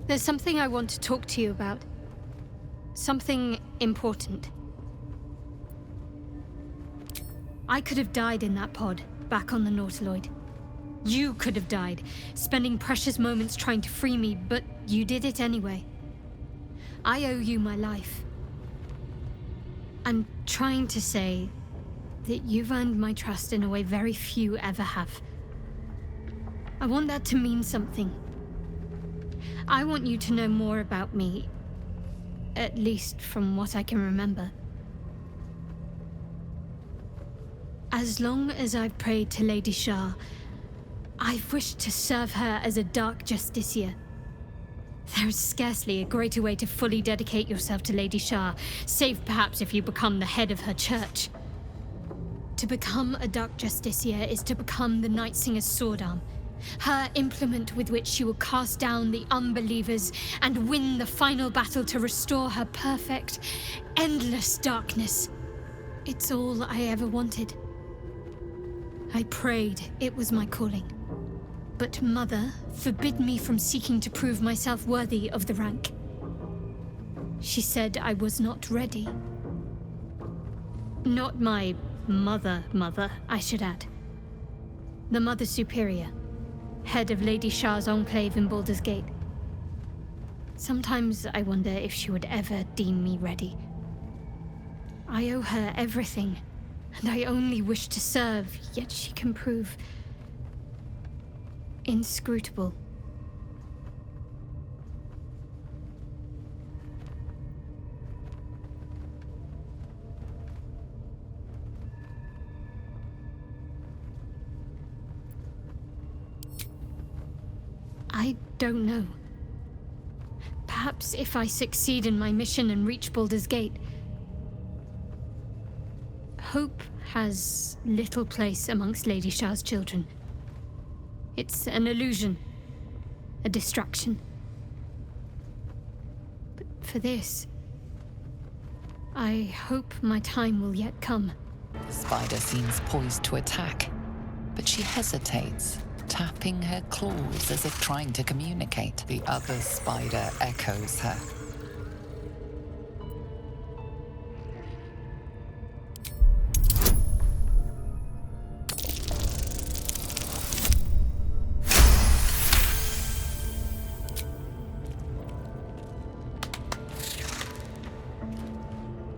There's something I want to talk to you about. Something important. I could have died in that pod, back on the Nautiloid. You could have died, spending precious moments trying to free me, but you did it anyway. I owe you my life. I'm trying to say that you've earned my trust in a way very few ever have. I want that to mean something. I want you to know more about me, at least from what I can remember. As long as I've prayed to Lady Shah, I've wished to serve her as a dark justiciar. There is scarcely a greater way to fully dedicate yourself to Lady Shah, save perhaps if you become the head of her church. To become a dark justiciar is to become the Night Singer's sword arm, her implement with which she will cast down the unbelievers and win the final battle to restore her perfect, endless darkness. It's all I ever wanted. I prayed it was my calling. But Mother forbid me from seeking to prove myself worthy of the rank. She said I was not ready. Not my mother, I should add. The Mother Superior, head of Lady Shah's enclave in Baldur's Gate. Sometimes I wonder if she would ever deem me ready. I owe her everything, and I only wish to serve, yet she can prove inscrutable. I don't know. Perhaps if I succeed in my mission and reach Baldur's Gate. Hope has little place amongst Lady Shah's children. It's an illusion, a distraction. But for this, I hope my time will yet come. The spider seems poised to attack, but she hesitates, tapping her claws as if trying to communicate. The other spider echoes her.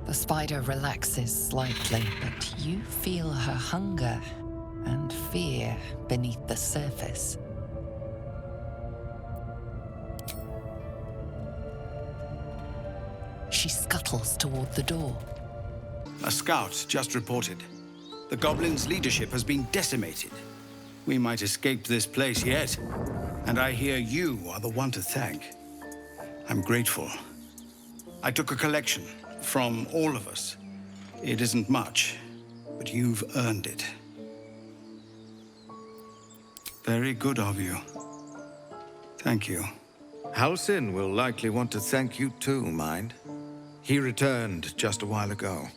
The spider relaxes slightly, but you feel her hunger and fear beneath the surface. She scuttles toward the door. A scout just reported. The goblins' leadership has been decimated. We might escape this place yet, and I hear you are the one to thank. I'm grateful. I took a collection from all of us. It isn't much, but you've earned it. Very good of you. Thank you. Halsin will likely want to thank you too, Mind. He returned just a while ago.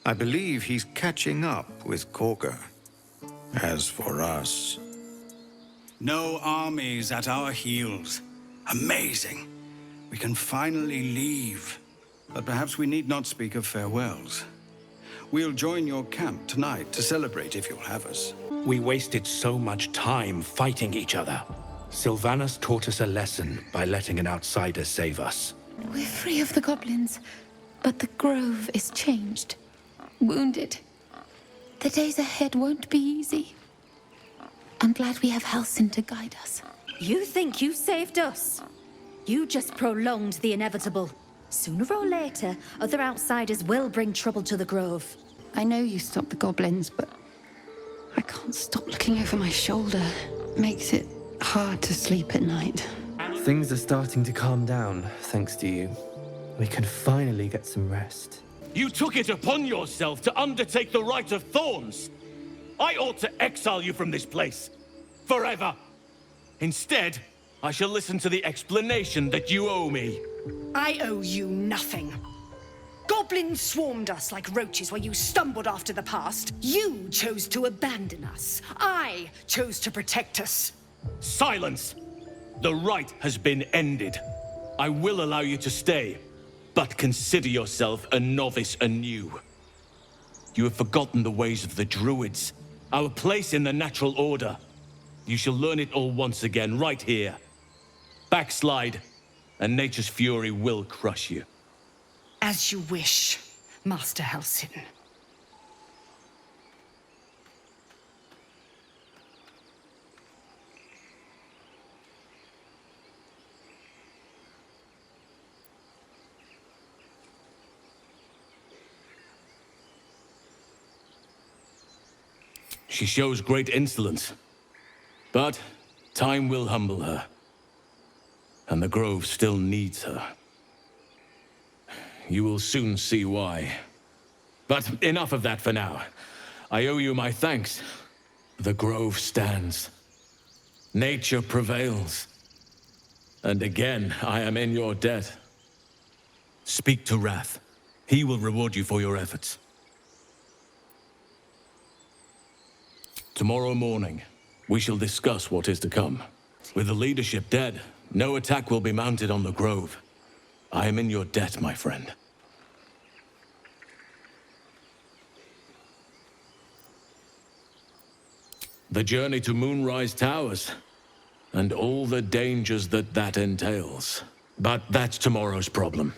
I believe he's catching up with Korga. As for us... No armies at our heels. Amazing. We can finally leave. But perhaps we need not speak of farewells. We'll join your camp tonight to celebrate if you'll have us. We wasted so much time fighting each other. Sylvanas taught us a lesson by letting an outsider save us. We're free of the goblins, but the grove is changed. Wounded. The days ahead won't be easy. I'm glad we have Halsin to guide us. You think you saved us? You just prolonged the inevitable. Sooner or later, other outsiders will bring trouble to the grove. I know you stopped the goblins, but I can't stop looking over my shoulder. Makes it hard to sleep at night. Things are starting to calm down, thanks to you. We can finally get some rest. You took it upon yourself to undertake the Rite of Thorns. I ought to exile you from this place. Forever. Instead, I shall listen to the explanation that you owe me. I owe you nothing. Goblins swarmed us like roaches while you stumbled after the past. You chose to abandon us. I chose to protect us. Silence! The rite has been ended. I will allow you to stay, but consider yourself a novice anew. You have forgotten the ways of the Druids, our place in the natural order. You shall learn it all once again, right here. Backslide, and nature's fury will crush you. As you wish, Master Halsin. She shows great insolence, but time will humble her. And the Grove still needs her. You will soon see why. But enough of that for now. I owe you my thanks. The Grove stands. Nature prevails. And again, I am in your debt. Speak to Wrath. He will reward you for your efforts. Tomorrow morning, we shall discuss what is to come. With the leadership dead, no attack will be mounted on the Grove. I am in your debt, my friend. The journey to Moonrise Towers, and all the dangers that entails. But that's tomorrow's problem.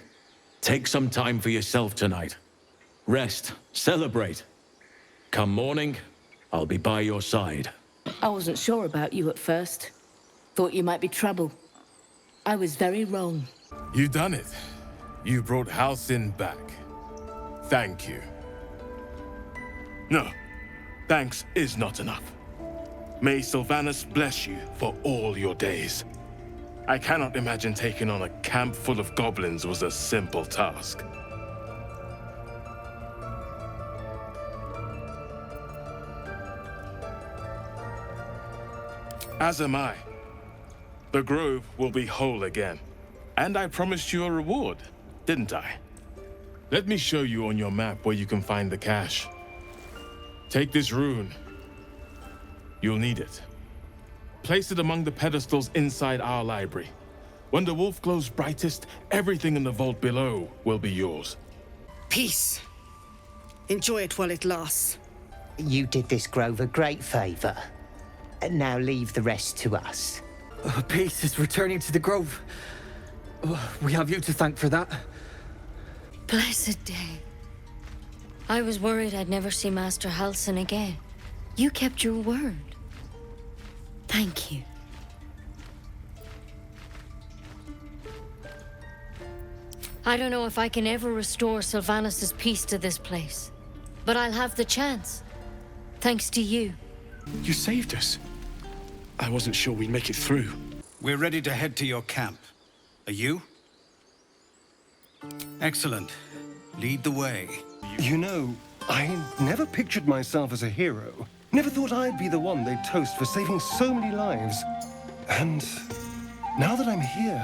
Take some time for yourself tonight. Rest, celebrate. Come morning, I'll be by your side. I wasn't sure about you at first. Thought you might be trouble. I was very wrong. You done it. You brought Halsin back. Thank you. No, thanks is not enough. May Sylvanas bless you for all your days. I cannot imagine taking on a camp full of goblins was a simple task. As am I. The Grove will be whole again. And I promised you a reward, didn't I? Let me show you on your map where you can find the cache. Take this rune. You'll need it. Place it among the pedestals inside our library. When the wolf glows brightest, everything in the vault below will be yours. Peace. Enjoy it while it lasts. You did this Grove a great favor. Now leave the rest to us. Peace is returning to the Grove. We have you to thank for that. Blessed day. I was worried I'd never see Master Halsin again. You kept your word. Thank you. I don't know if I can ever restore Sylvanas' peace to this place, but I'll have the chance. Thanks to you. You saved us. I wasn't sure we'd make it through. We're ready to head to your camp. Are you? Excellent. Lead the way. You know, I never pictured myself as a hero. Never thought I'd be the one they'd toast for saving so many lives. And now that I'm here...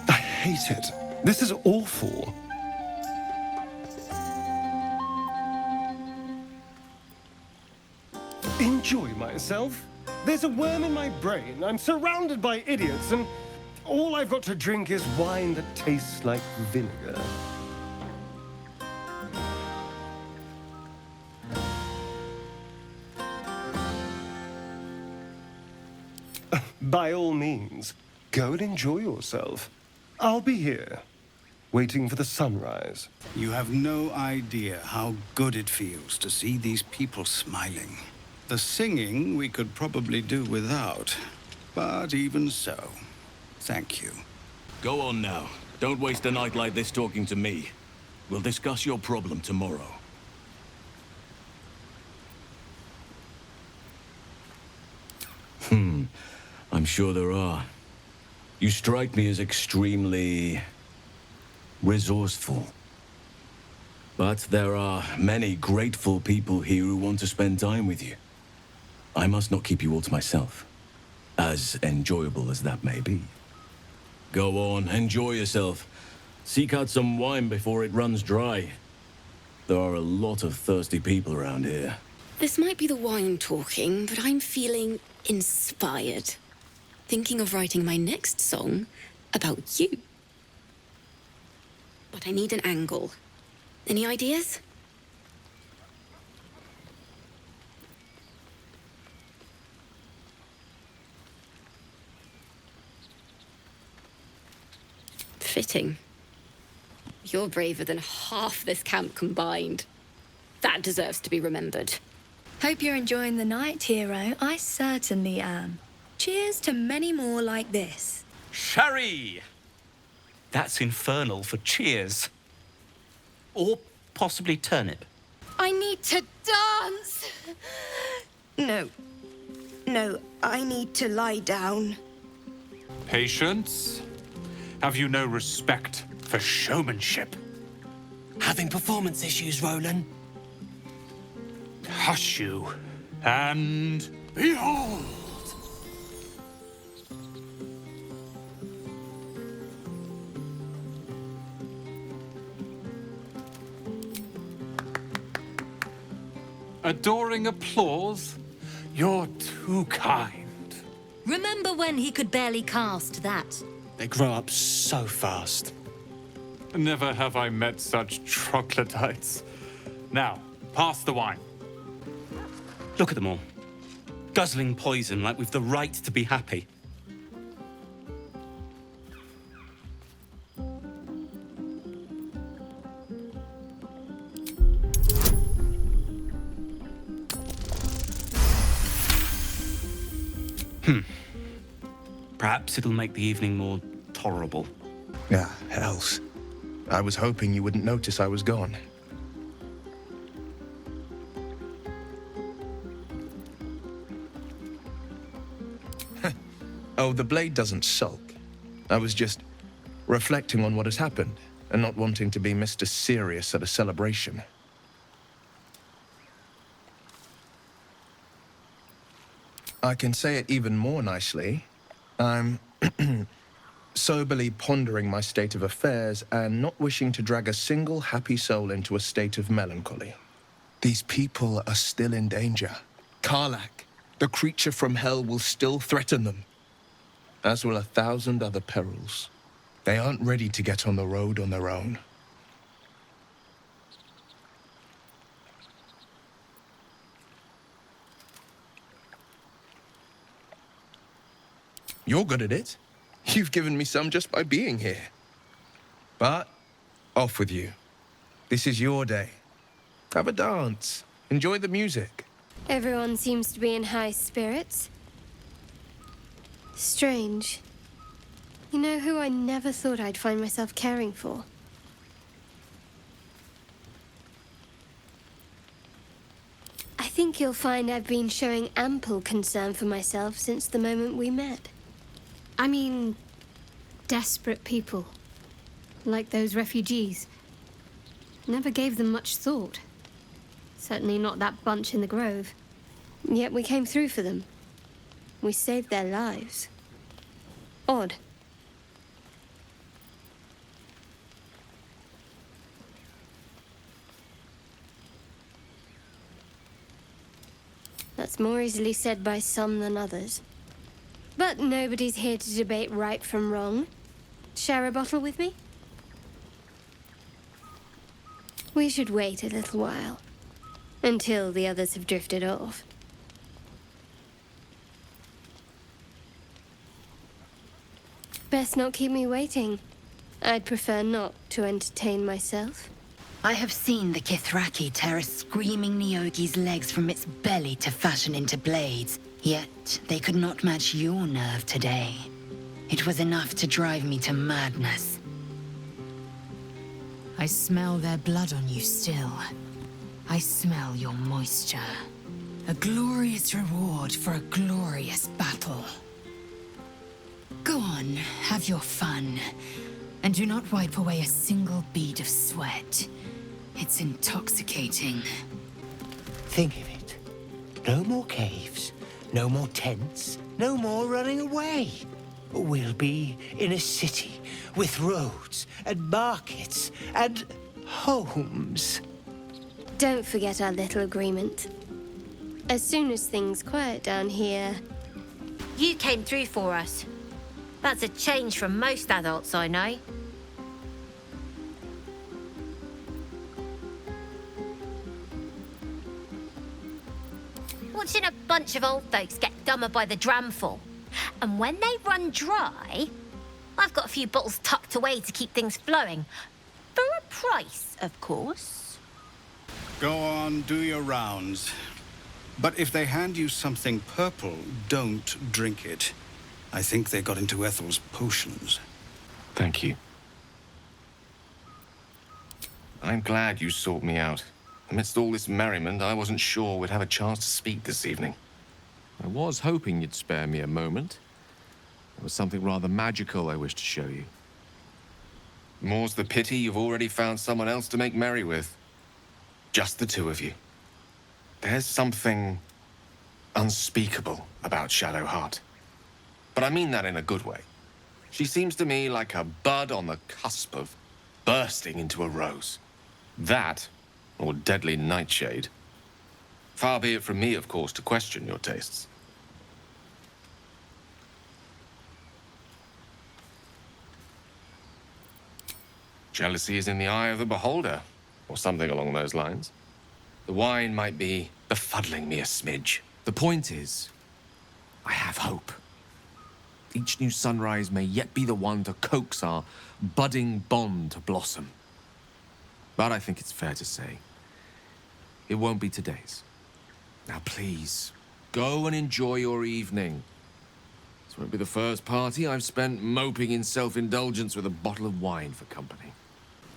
I hate it. This is awful. Enjoy myself. There's a worm in my brain. I'm surrounded by idiots, and all I've got to drink is wine that tastes like vinegar. By all means, go and enjoy yourself. I'll be here, waiting for the sunrise. You have no idea how good it feels to see these people smiling. The singing we could probably do without, but even so, thank you. Go on now. Don't waste a night like this talking to me. We'll discuss your problem tomorrow. I'm sure there are. You strike me as extremely resourceful. But there are many grateful people here who want to spend time with you. I must not keep you all to myself, as enjoyable as that may be. Go on, enjoy yourself. Seek out some wine before it runs dry. There are a lot of thirsty people around here. This might be the wine talking, but I'm feeling inspired. Thinking of writing my next song about you. But I need an angle. Any ideas? Fitting. You're braver than half this camp combined. That deserves to be remembered. Hope you're enjoying the night, hero. I certainly am. Cheers to many more like this. Sherry! That's infernal for cheers. Or possibly turnip. I need to dance! No, I need to lie down. Patience? Have you no respect for showmanship? Having performance issues, Roland? Hush you, and behold! Adoring applause? You're too kind. Remember when he could barely cast that? They grow up so fast. Never have I met such troglodytes. Now, pass the wine. Look at them all. Guzzling poison like we've the right to be happy. Perhaps it'll make the evening more tolerable. Ah, hells. I was hoping you wouldn't notice I was gone. Oh, the blade doesn't sulk. I was just reflecting on what has happened and not wanting to be Mr. Serious at a celebration. I can say it even more nicely. I'm soberly pondering my state of affairs and not wishing to drag a single happy soul into a state of melancholy. These people are still in danger. Karlach, the creature from hell, will still threaten them, as will 1,000 other perils. They aren't ready to get on the road on their own. You're good at it. You've given me some just by being here. But off with you. This is your day. Have a dance. Enjoy the music. Everyone seems to be in high spirits. Strange. You know who I never thought I'd find myself caring for? I think you'll find I've been showing ample concern for myself since the moment we met. I mean, desperate people, like those refugees. Never gave them much thought. Certainly not that bunch in the grove. Yet we came through for them. We saved their lives. Odd. That's more easily said by some than others. But nobody's here to debate right from wrong. Share a bottle with me? We should wait a little while, until the others have drifted off. Best not keep me waiting. I'd prefer not to entertain myself. I have seen the Kithraki tear a screaming Nyogi's legs from its belly to fashion into blades. Yet, they could not match your nerve today. It was enough to drive me to madness. I smell their blood on you still. I smell your moisture. A glorious reward for a glorious battle. Go on, have your fun. And do not wipe away a single bead of sweat. It's intoxicating. Think of it. No more caves, no more tents, no more running away. We'll be in a city with roads and markets and homes. Don't forget our little agreement. as soon as things quiet down here. You came through for us. That's a change from most adults I know. Watching a bunch of old folks get dumber by the dramful. And when they run dry, I've got a few bottles tucked away to keep things flowing. For a price, of course. Go on, do your rounds. But if they hand you something purple, don't drink it. I think they got into Ethel's potions. Thank you. I'm glad you sought me out. Amidst all this merriment, I wasn't sure we'd have a chance to speak this evening. I was hoping you'd spare me a moment. There was something rather magical I wished to show you. More's the pity you've already found someone else to make merry with. Just the two of you. There's something unspeakable about Shadowheart. But I mean that in a good way. She seems to me like a bud on the cusp of bursting into a rose. That, or deadly nightshade. Far be it from me, of course, to question your tastes. Jealousy is in the eye of the beholder, or something along those lines. The wine might be befuddling me a smidge. The point is, I have hope. Each new sunrise may yet be the one to coax our budding bond to blossom. But I think it's fair to say, it won't be today's. Now please, go and enjoy your evening. This won't be the first party I've spent moping in self-indulgence with a bottle of wine for company.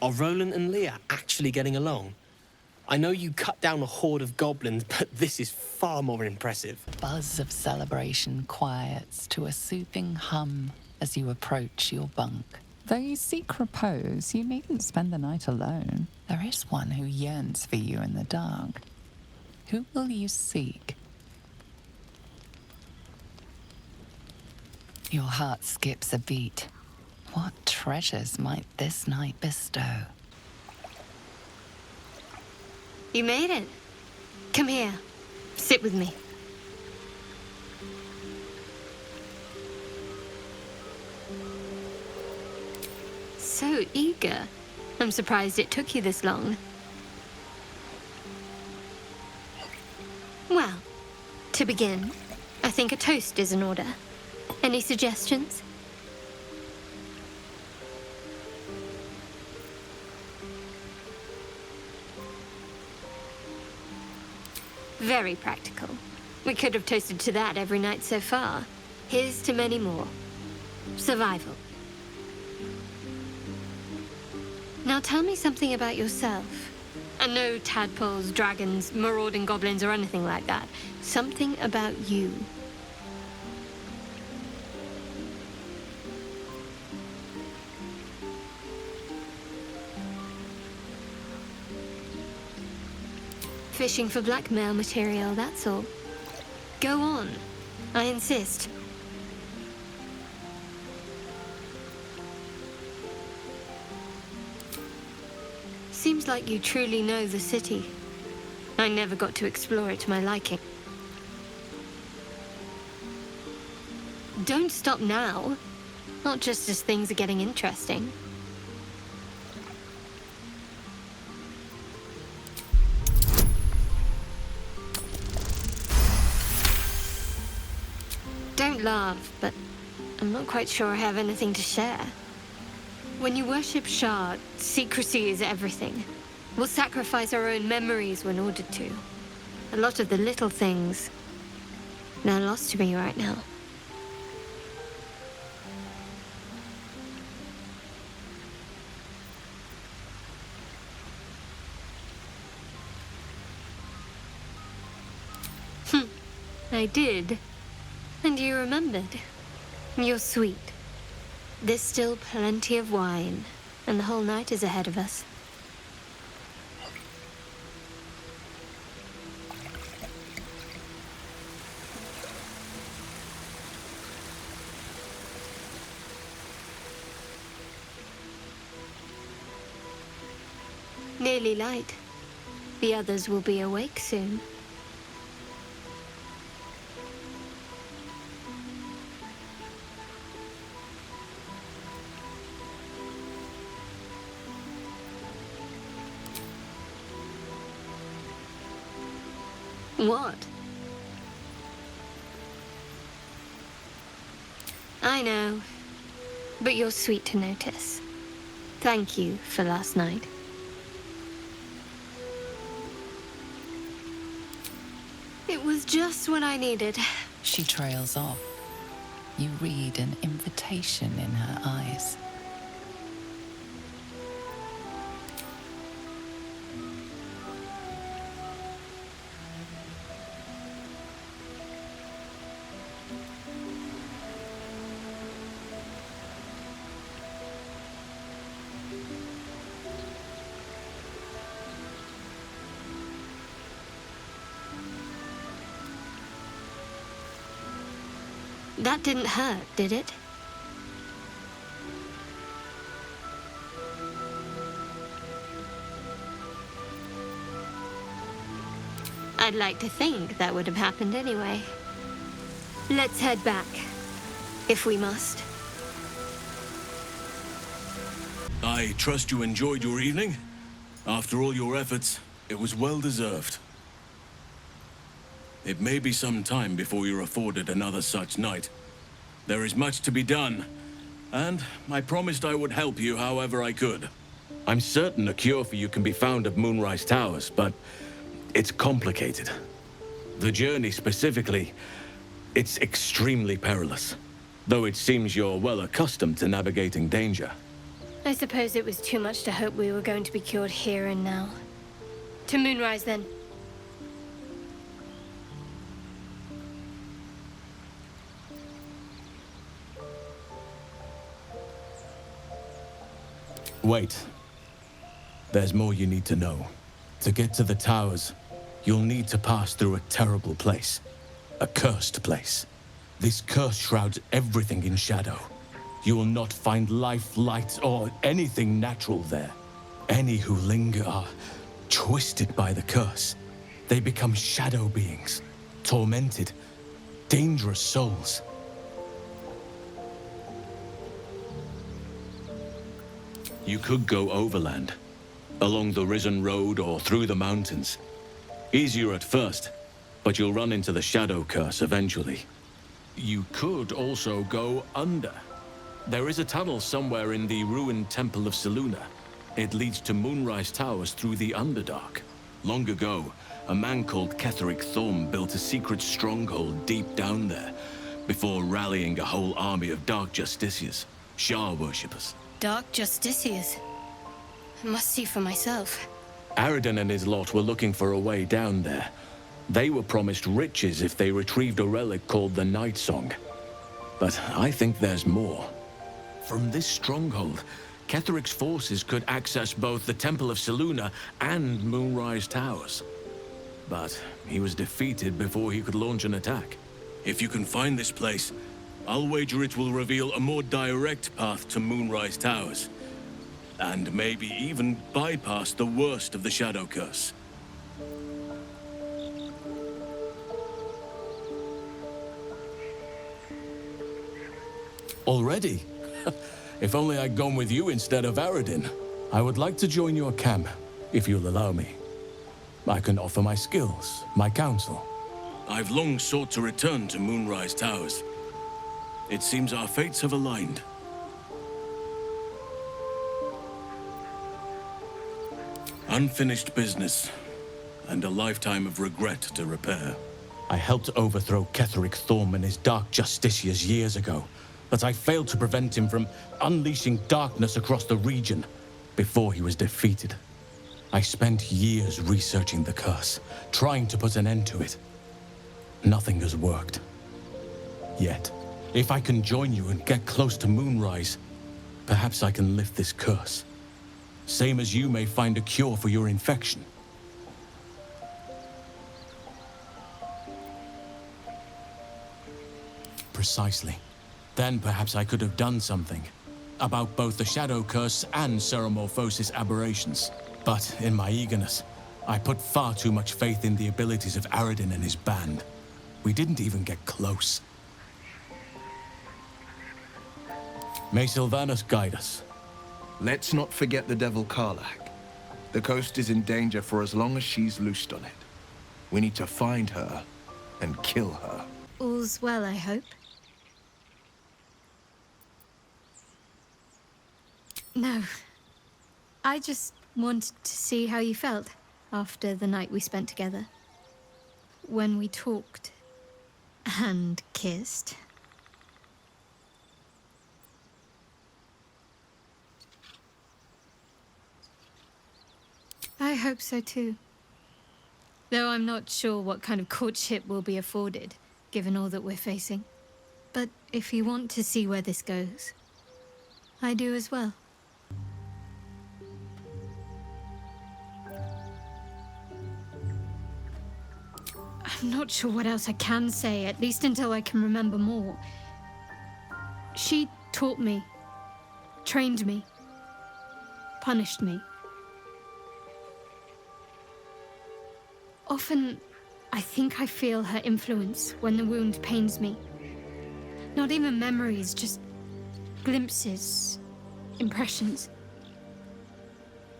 Are Roland and Leah actually getting along? I know you cut down a horde of goblins, but this is far more impressive. Buzz of celebration quiets to a soothing hum as you approach your bunk. Though you seek repose, you needn't spend the night alone. There is one who yearns for you in the dark. Who will you seek? Your heart skips a beat. What treasures might this night bestow? You made it. Come here. Sit with me. So eager. I'm surprised it took you this long. Well, to begin, I think a toast is in order. Any suggestions? Very practical. We could have toasted to that every night so far. Here's to many more. Survival. Now tell me something about yourself. And no tadpoles, dragons, marauding goblins, or anything like that. Something about you. Fishing for blackmail material, that's all. Go on. I insist. Seems like you truly know the city. I never got to explore it to my liking. Don't stop now. Not just as things are getting interesting. Don't laugh, but I'm not quite sure I have anything to share. When you worship Shah, secrecy is everything. We'll sacrifice our own memories when ordered to. A lot of the little things, they're lost to me right now. I did. And you remembered. You're sweet. There's still plenty of wine, and the whole night is ahead of us. Nearly light. The others will be awake soon. What? I know, but you're sweet to notice. Thank you for last night. It was just what I needed. She trails off. You read an invitation in her eyes. That didn't hurt, did it? I'd like to think that would have happened anyway. Let's head back, if we must. I trust you enjoyed your evening. After all your efforts, it was well deserved. It may be some time before you're afforded another such night. There is much to be done, and I promised I would help you however I could. I'm certain a cure for you can be found at Moonrise Towers, but it's complicated. The journey specifically, it's extremely perilous, though it seems you're well accustomed to navigating danger. I suppose it was too much to hope we were going to be cured here and now. To Moonrise, then. Wait. There's more you need to know. To get to the towers, you'll need to pass through a terrible place. A cursed place. This curse shrouds everything in shadow. You will not find life, light, or anything natural there. Any who linger are twisted by the curse. They become shadow beings, tormented, dangerous souls. You could go overland, along the Risen Road or through the mountains. Easier at first, but you'll run into the shadow curse eventually. You could also go under. There is a tunnel somewhere in the ruined Temple of Selûne. It leads to Moonrise Towers through the Underdark. Long ago, a man called Ketheric Thorm built a secret stronghold deep down there, before rallying a whole army of Dark Justiciars, Shah worshippers. Dark Justiciars. I must see for myself. Aradin and his lot were looking for a way down there. They were promised riches if they retrieved a relic called the Night Song. But I think there's more. From this stronghold, Ketheric's forces could access both the Temple of Selûne and Moonrise Towers. But he was defeated before he could launch an attack. If you can find this place, I'll wager it will reveal a more direct path to Moonrise Towers. And maybe even bypass the worst of the Shadow Curse. Already? If only I'd gone with you instead of Aradin. I would like to join your camp, if you'll allow me. I can offer my skills, my counsel. I've long sought to return to Moonrise Towers. It seems our fates have aligned. Unfinished business, and a lifetime of regret to repair. I helped overthrow Ketheric Thorm and his Dark Justiciars years ago, but I failed to prevent him from unleashing darkness across the region before he was defeated. I spent years researching the curse, trying to put an end to it. Nothing has worked. Yet, if I can join you and get close to Moonrise, perhaps I can lift this curse. Same as you may find a cure for your infection. Precisely. Then perhaps I could have done something about both the Shadow Curse and Ceremorphosis aberrations. But in my eagerness, I put far too much faith in the abilities of Aradin and his band. We didn't even get close. May Sylvanas guide us. Let's not forget the Devil Karlach. The coast is in danger for as long as she's loosed on it. We need to find her and kill her. All's well, I hope. No. I just wanted to see how you felt after the night we spent together. When we talked and kissed. I hope so too. Though I'm not sure what kind of courtship will be afforded, given all that we're facing. But if you want to see where this goes, I do as well. I'm not sure what else I can say, at least until I can remember more. She taught me, trained me, punished me. Often, I think I feel her influence when the wound pains me. Not even memories, just glimpses, impressions.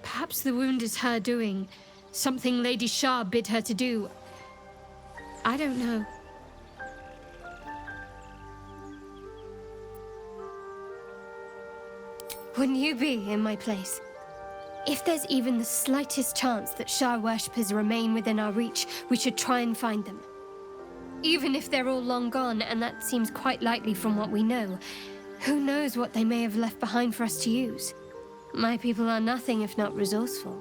Perhaps the wound is her doing, something Lady Shah bid her to do. I don't know. Wouldn't you be in my place? If there's even the slightest chance that Shah worshippers remain within our reach, we should try and find them. Even if they're all long gone, and that seems quite likely from what we know, who knows what they may have left behind for us to use? My people are nothing if not resourceful.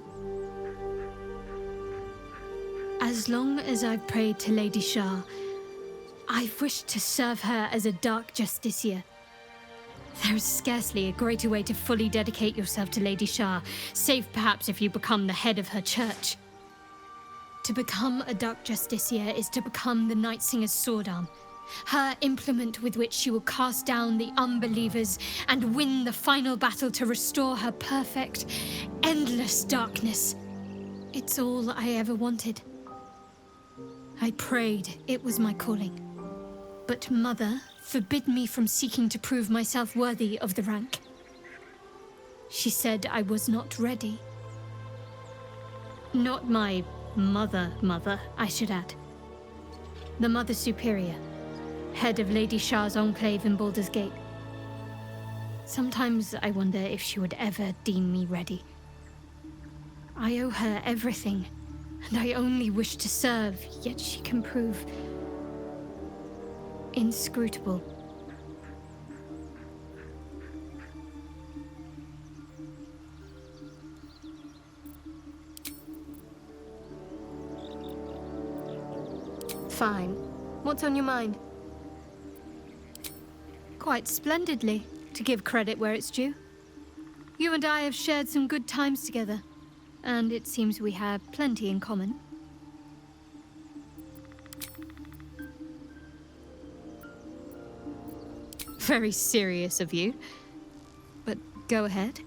As long as I've prayed to Lady Shah, I've wished to serve her as a dark justiciar. There is scarcely a greater way to fully dedicate yourself to Lady Shah, save perhaps if you become the head of her church. To become a dark justiciar is to become the Night Singer's sword arm, her implement with which she will cast down the unbelievers and win the final battle to restore her perfect, endless darkness. It's all I ever wanted. I prayed it was my calling. But Mother forbid me from seeking to prove myself worthy of the rank. She said I was not ready. Not my mother, I should add. The Mother Superior, head of Lady Shah's enclave in Baldur's Gate. Sometimes I wonder if she would ever deem me ready. I owe her everything, and I only wish to serve, yet she can prove inscrutable. Fine. What's on your mind? Quite splendidly, to give credit where it's due. You and I have shared some good times together, and it seems we have plenty in common. Very serious of you, but go ahead.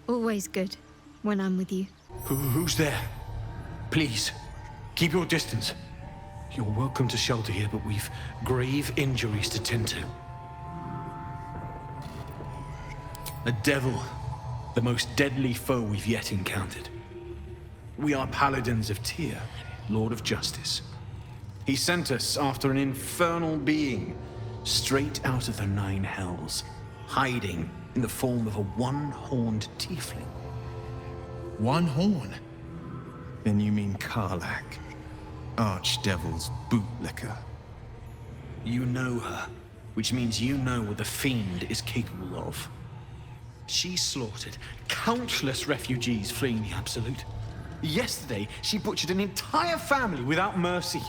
Always good when I'm with you. Who's there? Please, keep your distance. You're welcome to shelter here, but we've grave injuries to tend to. A devil, the most deadly foe we've yet encountered. We are paladins of Tyr, Lord of Justice. He sent us after an infernal being, straight out of the Nine Hells, hiding in the form of a one-horned tiefling. One horn? Then you mean Karlach, Archdevil's bootlicker. You know her, which means you know what the Fiend is capable of. She slaughtered countless refugees fleeing the Absolute. Yesterday, she butchered an entire family without mercy.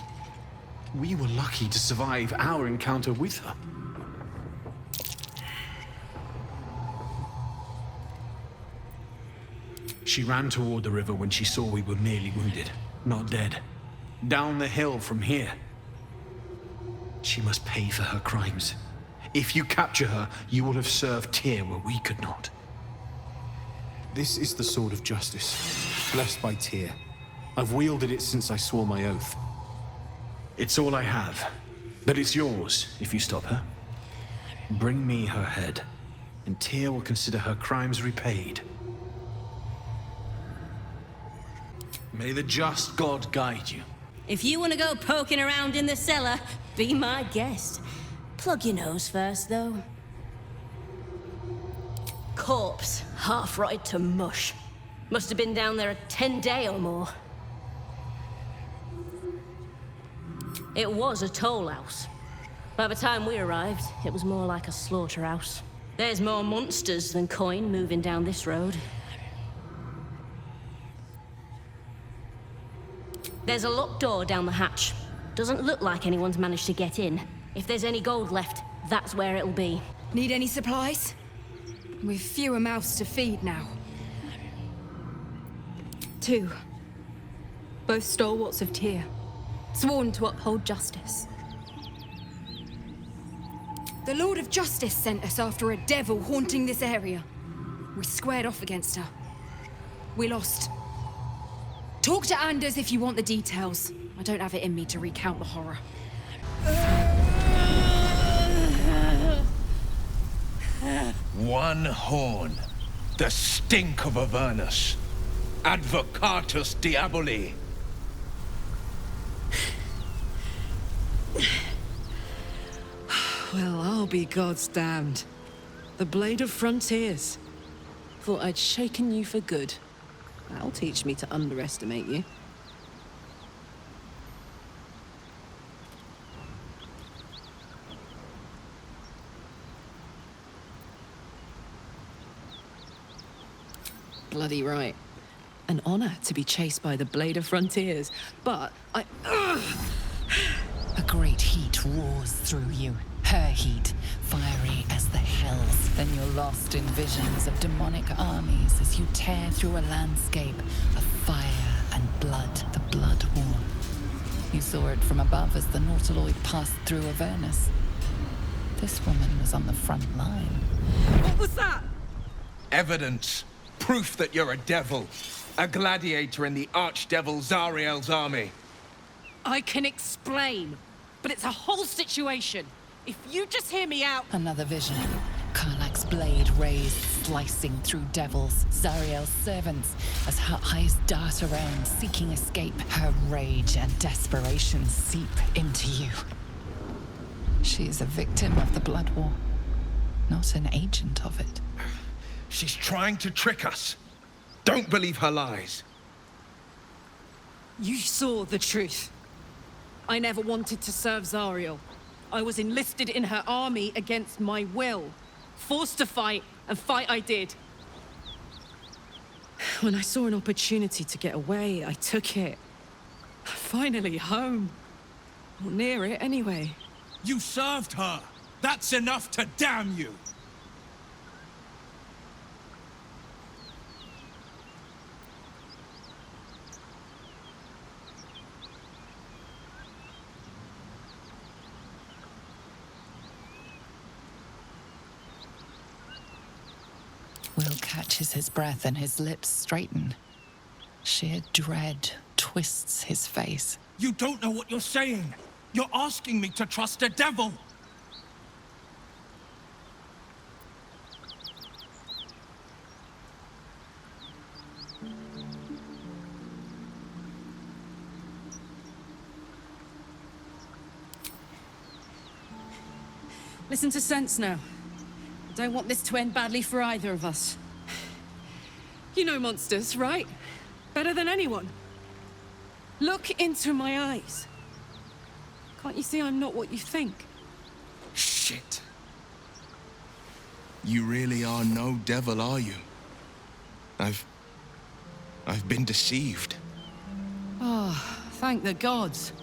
We were lucky to survive our encounter with her. She ran toward the river when she saw we were merely wounded, not dead. Down the hill from here. She must pay for her crimes. If you capture her, you will have served Tyr where we could not. This is the sword of justice, blessed by Tyr. I've wielded it since I swore my oath. It's all I have, but it's yours if you stop her. Bring me her head, and Tyr will consider her crimes repaid. May the just God guide you. If you want to go poking around in the cellar, be my guest. Plug your nose first, though. Corpse, half rotted to mush. Must have been down there a 10-day or more. It was a toll house. By the time we arrived, it was more like a slaughterhouse. There's more monsters than coin moving down this road. There's a locked door down the hatch. Doesn't look like anyone's managed to get in. If there's any gold left, that's where it'll be. Need any supplies? We've fewer mouths to feed now. 2. Both stalwarts of Tyr, sworn to uphold justice. The Lord of Justice sent us after a devil haunting this area. We squared off against her. We lost. Talk to Anders if you want the details. I don't have it in me to recount the horror. One horn. The stink of Avernus. Advocatus diaboli. Well, I'll be God's damned. The Blade of Frontiers. Thought I'd shaken you for good. That'll teach me to underestimate you. Bloody right. An honor to be chased by the Blade of Frontiers, but I... A great heat roars through you. Her heat, fiery as the hells. Then you're lost in visions of demonic armies as you tear through a landscape of fire and blood, the Blood War. You saw it from above as the Nautiloid passed through Avernus. This woman was on the front line. What was that? Evidence. Proof that you're a devil. A gladiator in the archdevil Zariel's army. I can explain, but it's a whole situation. If you just hear me out... Another vision. Karlach's blade raised, slicing through devils, Zariel's servants, as her eyes dart around, seeking escape. Her rage and desperation seep into you. She is a victim of the Blood War, not an agent of it. She's trying to trick us. Don't believe her lies. You saw the truth. I never wanted to serve Zariel. I was enlisted in her army against my will. Forced to fight, and fight I did. When I saw an opportunity to get away, I took it. Finally home. Or near it, anyway. You served her. That's enough to damn you. Will catches his breath and his lips straighten. Sheer dread twists his face. You don't know what you're saying. You're asking me to trust a devil. Listen to sense now. Don't want this to end badly for either of us. You know monsters, right? Better than anyone. Look into my eyes. Can't you see I'm not what you think? Shit. You really are no devil, are you? I've been deceived. Oh, thank the gods.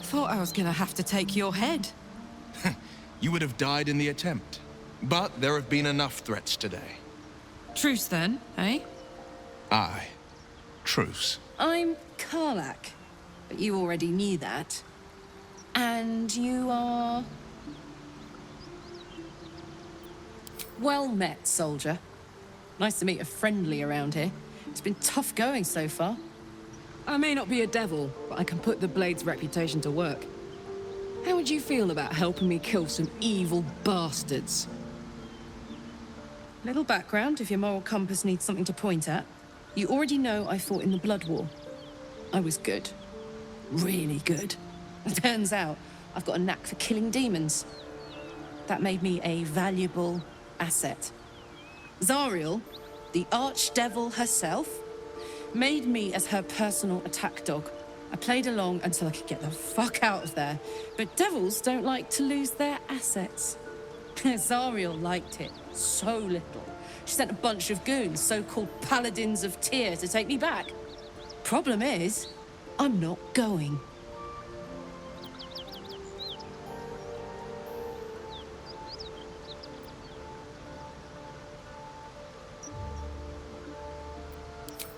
Thought I was gonna have to take your head. You would have died in the attempt. But there have been enough threats today. Truce then, eh? Aye. Truce. I'm Karlach, but you already knew that. And you are... Well met, soldier. Nice to meet a friendly around here. It's been tough going so far. I may not be a devil, but I can put the Blade's reputation to work. How would you feel about helping me kill some evil bastards? Little background, if your moral compass needs something to point at. You already know I fought in the Blood War. I was good. Really good. It turns out I've got a knack for killing demons. That made me a valuable asset. Zariel, the archdevil herself, made me as her personal attack dog. I played along until I could get the fuck out of there. But devils don't like to lose their assets. Zariel liked it so little. She sent a bunch of goons, so-called paladins of Tyr, to take me back. Problem is, I'm not going.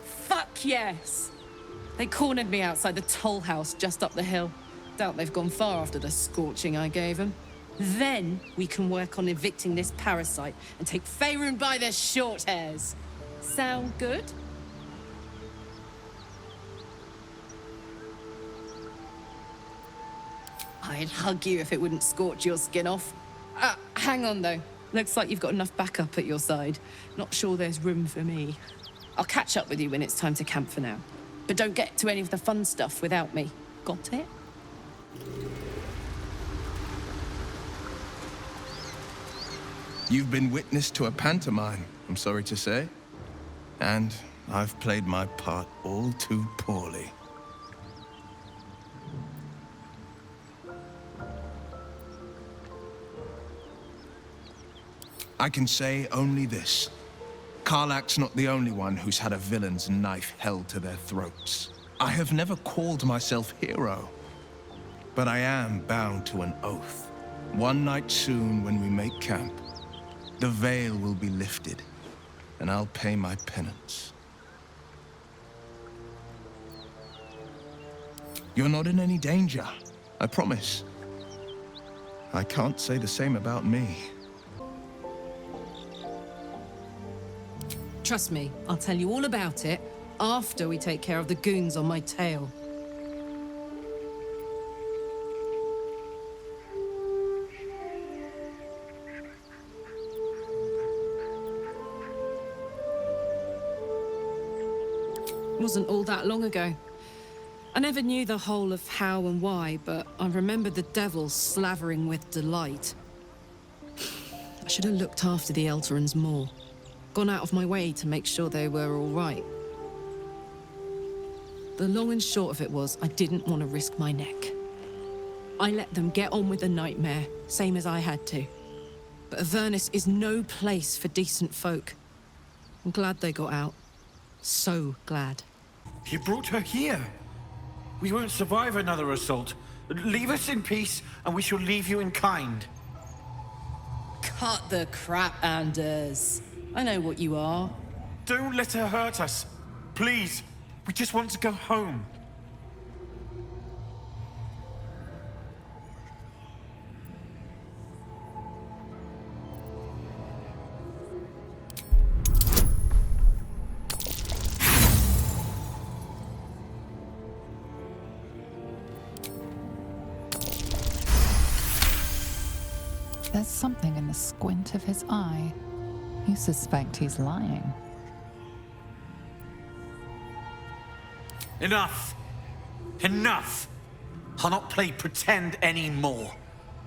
Fuck yes! They cornered me outside the toll house just up the hill. Doubt they've gone far after the scorching I gave them. Then we can work on evicting this parasite and take Faerun by the short hairs. Sound good? I'd hug you if it wouldn't scorch your skin off. Hang on though. Looks like you've got enough backup at your side. Not sure there's room for me. I'll catch up with you when it's time to camp for now. But don't get to any of the fun stuff without me. Got it? You've been witness to a pantomime, I'm sorry to say. And I've played my part all too poorly. I can say only this. Karlach's not the only one who's had a villain's knife held to their throats. I have never called myself hero, but I am bound to an oath. One night soon when we make camp, the veil will be lifted, and I'll pay my penance. You're not in any danger, I promise. I can't say the same about me. Trust me, I'll tell you all about it after we take care of the goons on my tail. It wasn't all that long ago. I never knew the whole of how and why, but I remember the devil slavering with delight. I should have looked after the Elterans more. Gone out of my way to make sure they were all right. The long and short of it was, I didn't want to risk my neck. I let them get on with the nightmare, same as I had to. But Avernus is no place for decent folk. I'm glad they got out. So glad. You brought her here. We won't survive another assault. Leave us in peace, and we shall leave you in kind. Cut the crap, Anders. I know what you are. Don't let her hurt us. Please. We just want to go home. There's something in the squint of his eye. You suspect he's lying. Enough! Enough! I'll not play pretend anymore.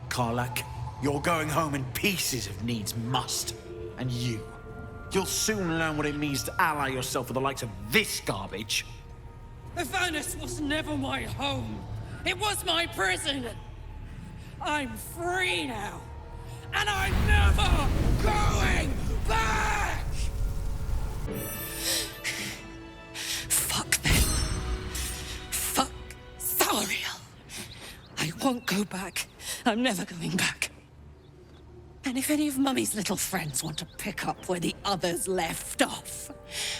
Karlach, you're going home in pieces if needs must. And you'll soon learn what it means to ally yourself with the likes of this garbage. Avernus was never my home. It was my prison. I'm free now. And I'm never going back! Fuck them. Fuck Zariel. I won't go back. I'm never going back. And if any of Mummy's little friends want to pick up where the others left off,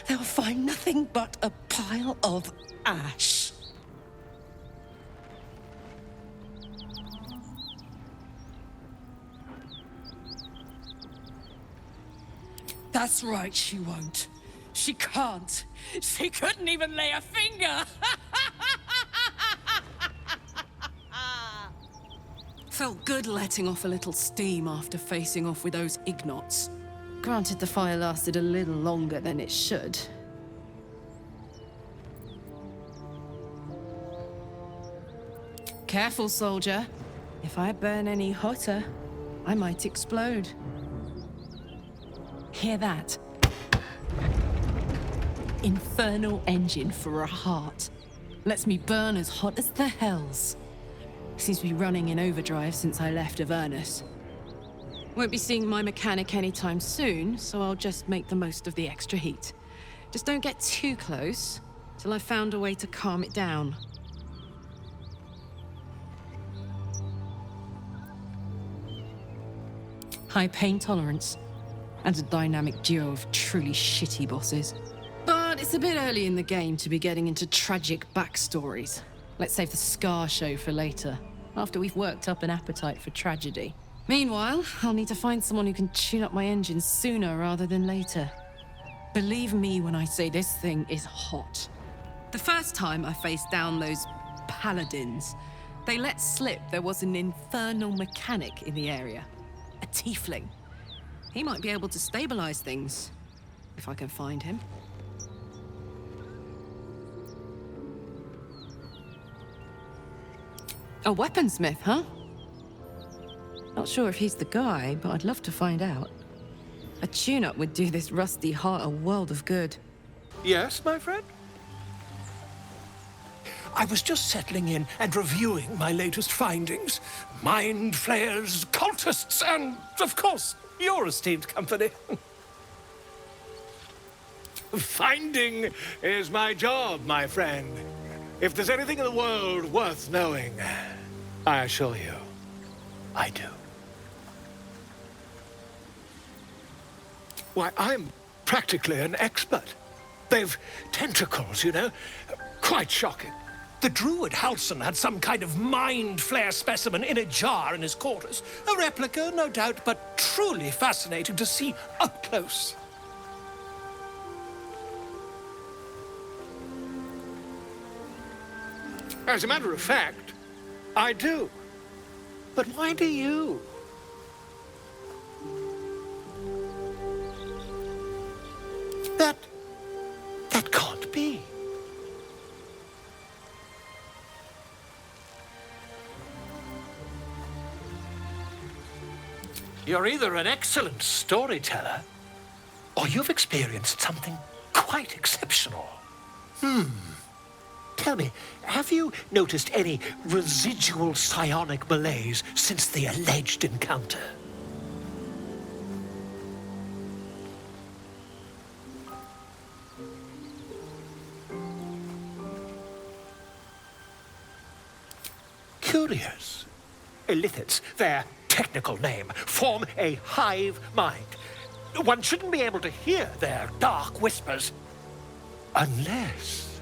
they'll find nothing but a pile of ash. That's right, she won't. She can't. She couldn't even lay a finger! Felt good letting off a little steam after facing off with those ignots. Granted, the fire lasted a little longer than it should. Careful, soldier. If I burn any hotter, I might explode. Hear that? Infernal engine for a heart. Lets me burn as hot as the hells. Seems to be running in overdrive since I left Avernus. Won't be seeing my mechanic anytime soon, so I'll just make the most of the extra heat. Just don't get too close till I've found a way to calm it down. High pain tolerance, and a dynamic duo of truly shitty bosses. But it's a bit early in the game to be getting into tragic backstories. Let's save the Scar show for later, after we've worked up an appetite for tragedy. Meanwhile, I'll need to find someone who can tune up my engine sooner rather than later. Believe me when I say this thing is hot. The first time I faced down those paladins, they let slip there was an infernal mechanic in the area. A tiefling. He might be able to stabilize things, if I can find him. A weaponsmith, huh? Not sure if he's the guy, but I'd love to find out. A tune-up would do this rusty heart a world of good. Yes, my friend? I was just settling in and reviewing my latest findings. Mind flayers, cultists, and, of course, your esteemed company. Finding is my job, my friend. If there's anything in the world worth knowing, I assure you, I do. Why, I'm practically an expert. They've tentacles, you know? Quite shocking. The druid Halson had some kind of mind flare specimen in a jar in his quarters. A replica, no doubt, but truly fascinating to see up close. As a matter of fact, I do. But why do you? That can't be. You're either an excellent storyteller, or you've experienced something quite exceptional. Tell me, have you noticed any residual psionic malaise since the alleged encounter? Curious. Illithids, their technical name, form a hive mind. One shouldn't be able to hear their dark whispers unless...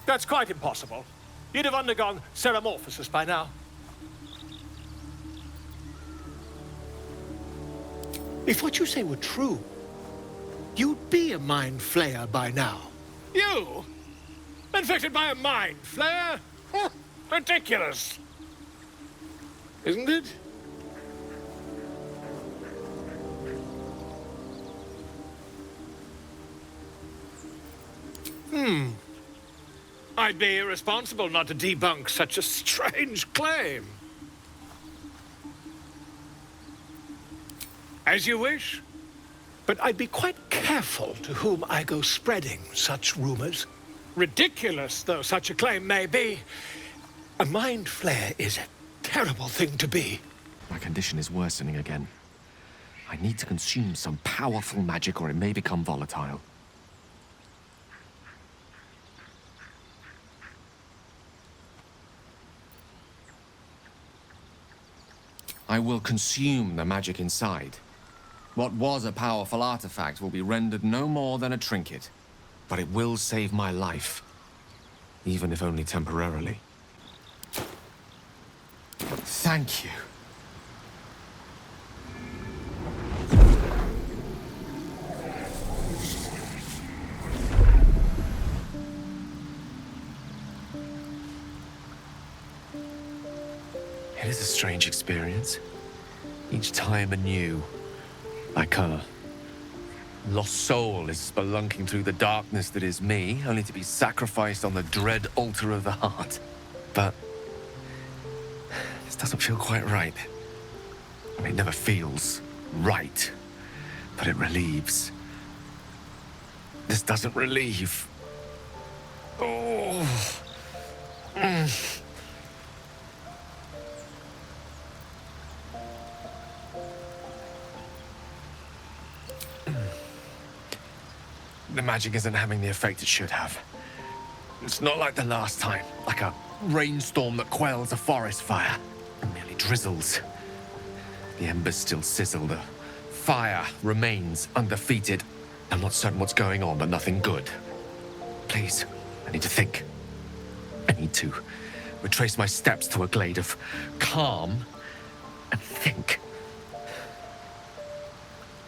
That's quite impossible. You'd have undergone ceramorphosis by now. If what you say were true, you'd be a mind flayer by now. You? Infected by a mind flayer? Ridiculous. Isn't it? I'd be irresponsible not to debunk such a strange claim. As you wish. But I'd be quite careful to whom I go spreading such rumors. Ridiculous though such a claim may be, a mind flare is a terrible thing to be. My condition is worsening again. I need to consume some powerful magic or it may become volatile. I will consume the magic inside. What was a powerful artifact will be rendered no more than a trinket. But it will save my life. Even if only temporarily. Thank you. It is a strange experience. Each time anew. Like her. Lost soul is spelunking through the darkness that is me, only to be sacrificed on the dread altar of the heart. But this doesn't feel quite right. I mean, it never feels right, but it relieves. This doesn't relieve. Oh. The magic isn't having the effect it should have. It's not like the last time, like a rainstorm that quells a forest fire. It merely drizzles. The embers still sizzle, the fire remains undefeated. I'm not certain what's going on, but nothing good. Please, I need to think. I need to retrace my steps to a glade of calm and think.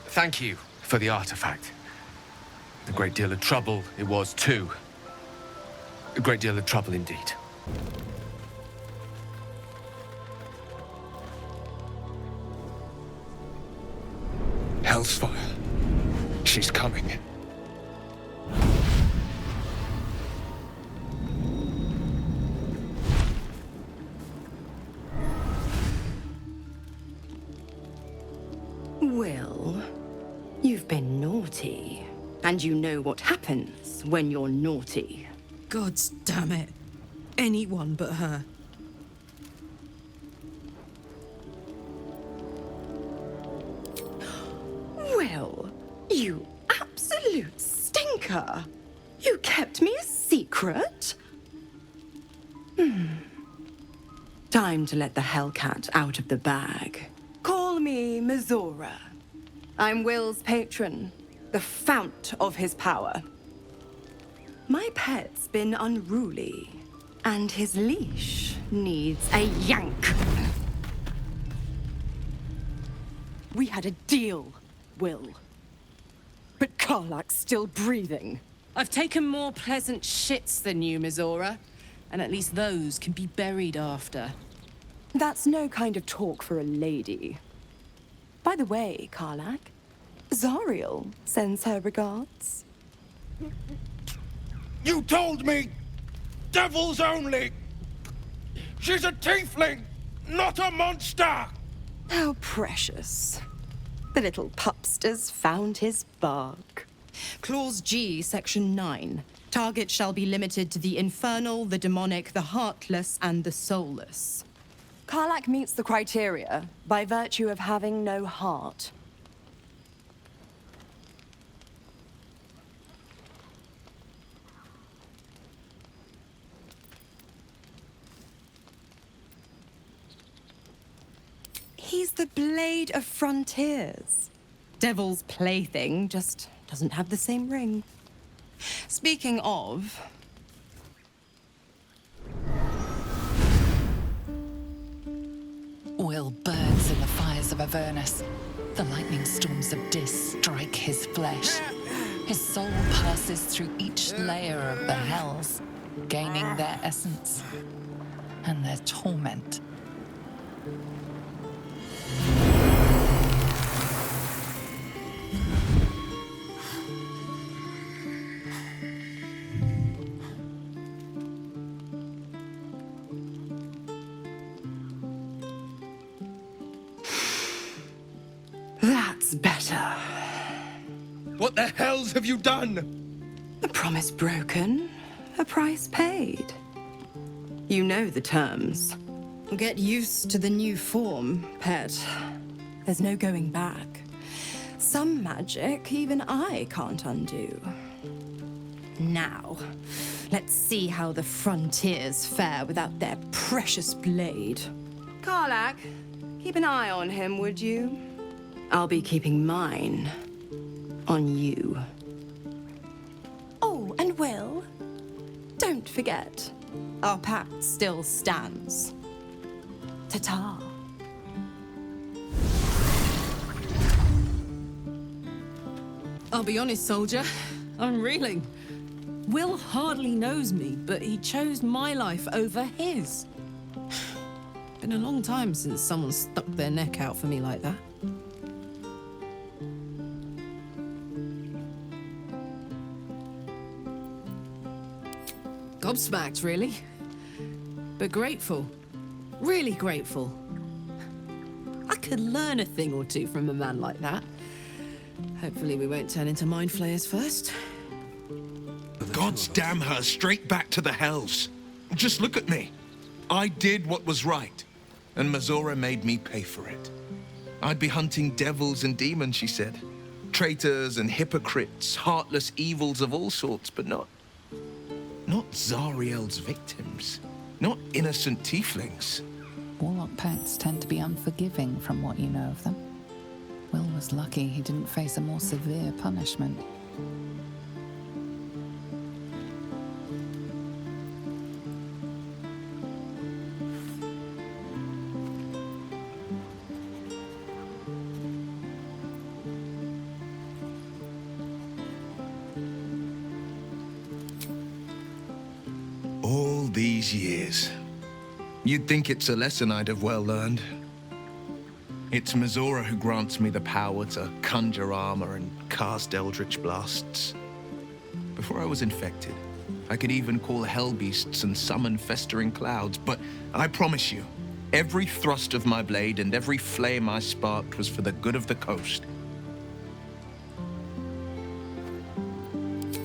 Thank you for the artifact. A great deal of trouble it was, too. A great deal of trouble indeed. Hellsfire. She's coming. Well, you've been naughty. And you know what happens when you're naughty. Gods damn it. Anyone but her. Well, you absolute stinker. You kept me a secret? Time to let the Hellcat out of the bag. Call me Mizora. I'm Will's patron. The fount of his power. My pet's been unruly, and his leash needs a yank. We had a deal, Will. But Karlak's still breathing. I've taken more pleasant shits than you, Mizora. And at least those can be buried after. That's no kind of talk for a lady. By the way, Karlak, Zariel sends her regards. You told me! Devils only! She's a tiefling, not a monster! How precious. The little pupster's found his bark. Clause G, Section 9. Target shall be limited to the infernal, the demonic, the heartless, and the soulless. Karlak meets the criteria by virtue of having no heart. He's the Blade of Frontiers. Devil's plaything, just doesn't have the same ring. Speaking of... Will burns in the fires of Avernus. The lightning storms of Dis strike his flesh. His soul passes through each layer of the hells, gaining their essence and their torment. That's better. What the hells have you done? A promise broken, a price paid. You know the terms. Get used to the new form, pet. There's no going back. Some magic even I can't undo. Now, let's see how the frontiers fare without their precious blade. Karlak, keep an eye on him, would you? I'll be keeping mine on you. Oh, and Will, don't forget, our pact still stands. Ta-ta. I'll be honest, soldier. I'm reeling. Will hardly knows me, but he chose my life over his. Been a long time since someone stuck their neck out for me like that. Gobsmacked, really. But grateful. Really grateful. I could learn a thing or two from a man like that. Hopefully we won't turn into mind flayers first. Gods damn her, straight back to the hells. Just look at me. I did what was right, and Mazora made me pay for it. I'd be hunting devils and demons, she said. Traitors and hypocrites, heartless evils of all sorts, but not Zariel's victims. Not innocent tieflings. Warlock pets tend to be unforgiving from what you know of them. Will was lucky he didn't face a more severe punishment. All these years. You'd think it's a lesson I'd have well learned. It's Mazora who grants me the power to conjure armor and cast eldritch blasts. Before I was infected, I could even call hell beasts and summon festering clouds, but I promise you, every thrust of my blade and every flame I sparked was for the good of the coast.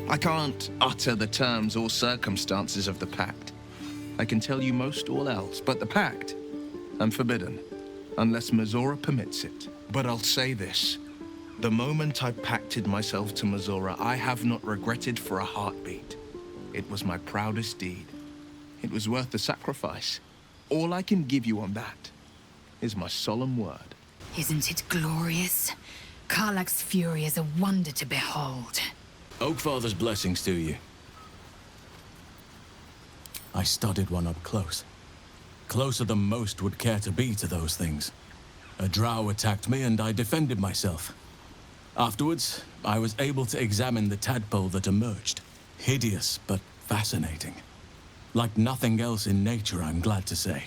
I can't utter the terms or circumstances of the pact. I can tell you most all else, but the pact, I'm forbidden, unless Mazora permits it. But I'll say this. The moment I pacted myself to Mazora, I have not regretted for a heartbeat. It was my proudest deed. It was worth the sacrifice. All I can give you on that is my solemn word. Isn't it glorious? Karlach's fury is a wonder to behold. Oakfather's blessings to you. I studied one up close. Closer than most would care to be to those things. A drow attacked me and I defended myself. Afterwards, I was able to examine the tadpole that emerged. Hideous, but fascinating. Like nothing else in nature, I'm glad to say.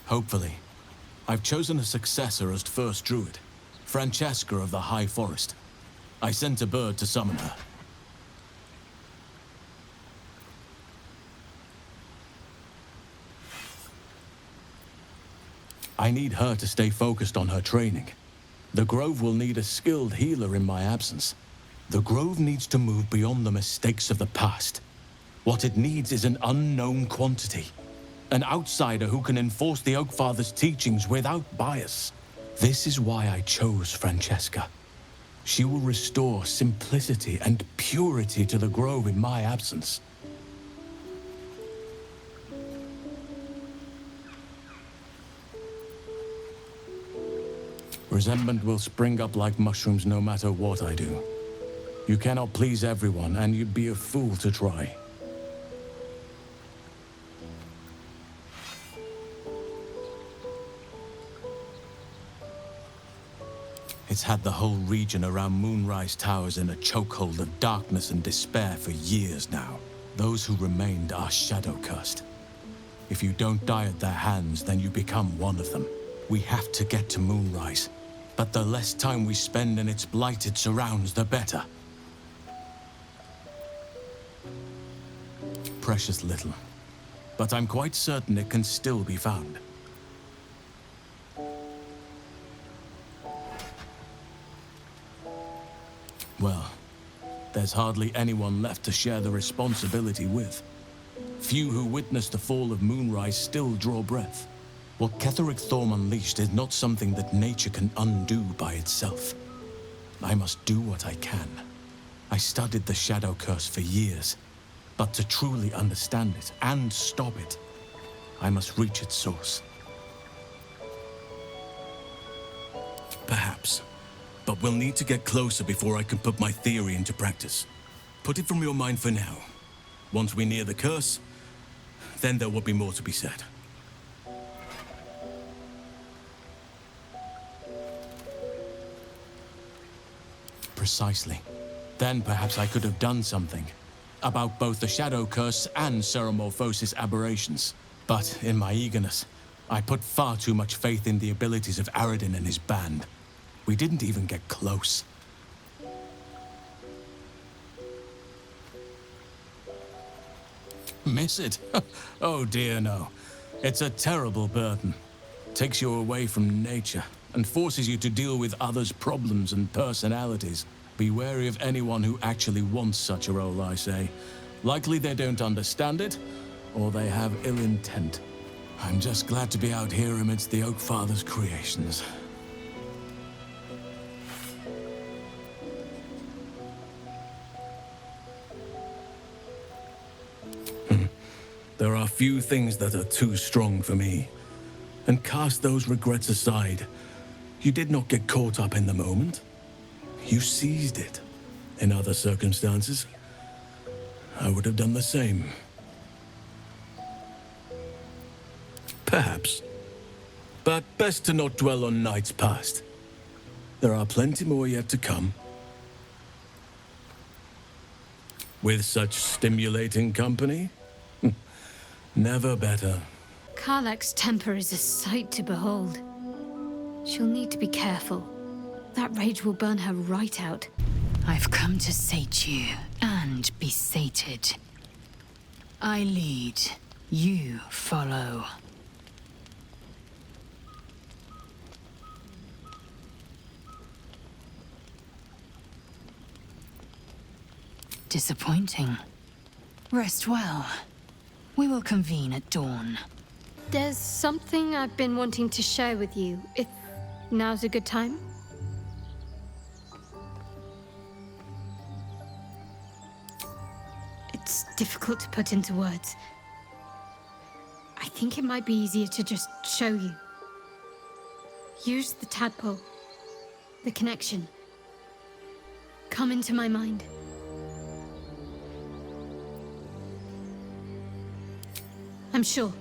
Hopefully, I've chosen a successor as first druid. Francesca of the High Forest. I sent a bird to summon her. I need her to stay focused on her training. The Grove will need a skilled healer in my absence. The Grove needs to move beyond the mistakes of the past. What it needs is an unknown quantity. An outsider who can enforce the Oakfather's teachings without bias. This is why I chose Francesca. She will restore simplicity and purity to the Grove in my absence. Resentment will spring up like mushrooms no matter what I do. You cannot please everyone, and you'd be a fool to try. It's had the whole region around Moonrise Towers in a chokehold of darkness and despair for years now. Those who remained are shadow-cursed. If you don't die at their hands, then you become one of them. We have to get to Moonrise, but the less time we spend in its blighted surrounds, the better. Precious little, but I'm quite certain it can still be found. Well, there's hardly anyone left to share the responsibility with. Few who witnessed the fall of Moonrise still draw breath. What Ketheric Thorm unleashed is not something that nature can undo by itself. I must do what I can. I studied the Shadow Curse for years, but to truly understand it and stop it, I must reach its source. Perhaps. But we'll need to get closer before I can put my theory into practice. Put it from your mind for now. Once we near the curse, then there will be more to be said. Precisely. Then perhaps I could have done something about both the Shadow Curse and Ceremorphosis aberrations. But in my eagerness, I put far too much faith in the abilities of Aradin and his band. We didn't even get close. Miss it? Oh dear, no. It's a terrible burden. Takes you away from nature and forces you to deal with others' problems and personalities. Be wary of anyone who actually wants such a role, I say. Likely they don't understand it, or they have ill intent. I'm just glad to be out here amidst the Oak Father's creations. There are few things that are too strong for me. And cast those regrets aside. You did not get caught up in the moment. You seized it. In other circumstances, I would have done the same. Perhaps. But best to not dwell on nights past. There are plenty more yet to come. With such stimulating company, never better. Karlach's temper is a sight to behold. She'll need to be careful. That rage will burn her right out. I've come to sate you and be sated. I lead, you follow. Disappointing. Rest well. We will convene at dawn. There's something I've been wanting to share with you, if now's a good time. It's difficult to put into words. I think it might be easier to just show you. Use the tadpole, the connection. Come into my mind. I'm sure.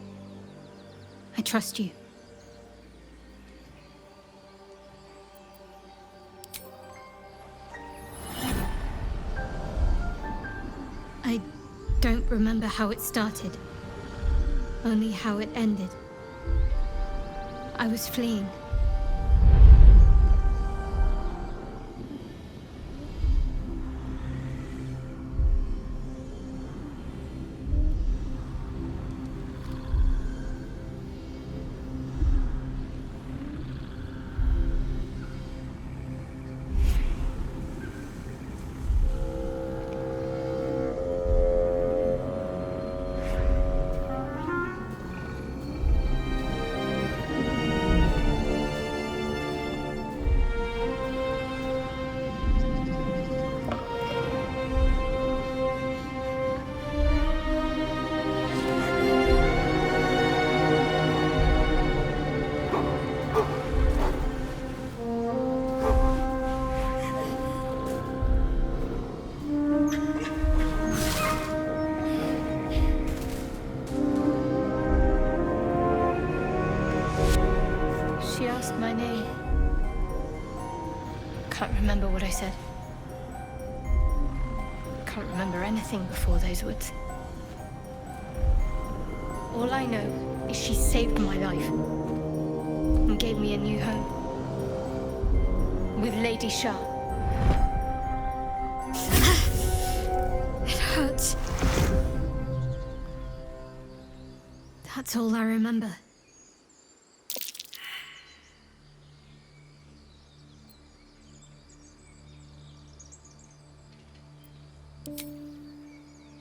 I trust you. I don't remember how it started, only how it ended. I was fleeing. My name. Can't remember what I said. Can't remember anything before those words. All I know is she saved my life and gave me a new home with Lady Shah. It hurts. That's all I remember.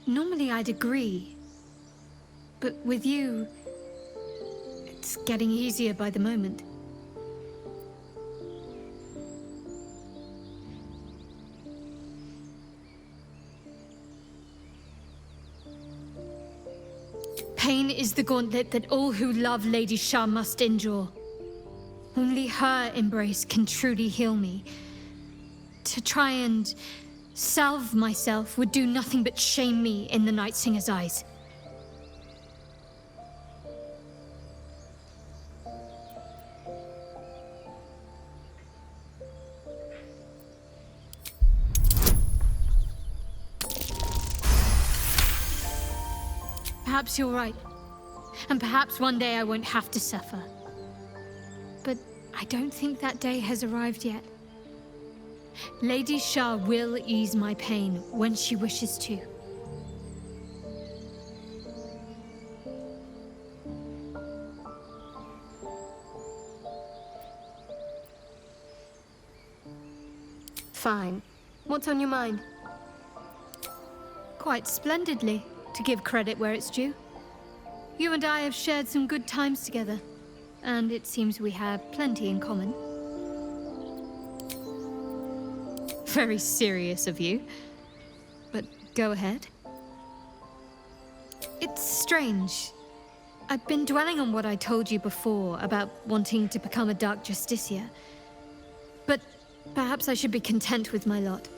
Normally I'd agree, but with you, it's getting easier by the moment. Pain is the gauntlet that all who love Lady Shah must endure. Only her embrace can truly heal me. To try and salve myself would do nothing but shame me in the Night Singer's eyes. Perhaps you're right. And perhaps one day I won't have to suffer. But I don't think that day has arrived yet. Lady Shah will ease my pain when she wishes to. Fine. What's on your mind? Quite splendidly, to give credit where it's due. You and I have shared some good times together, and it seems we have plenty in common. Very serious of you, but go ahead. It's strange. I've been dwelling on what I told you before about wanting to become a Dark Justiciar, but perhaps I should be content with my lot.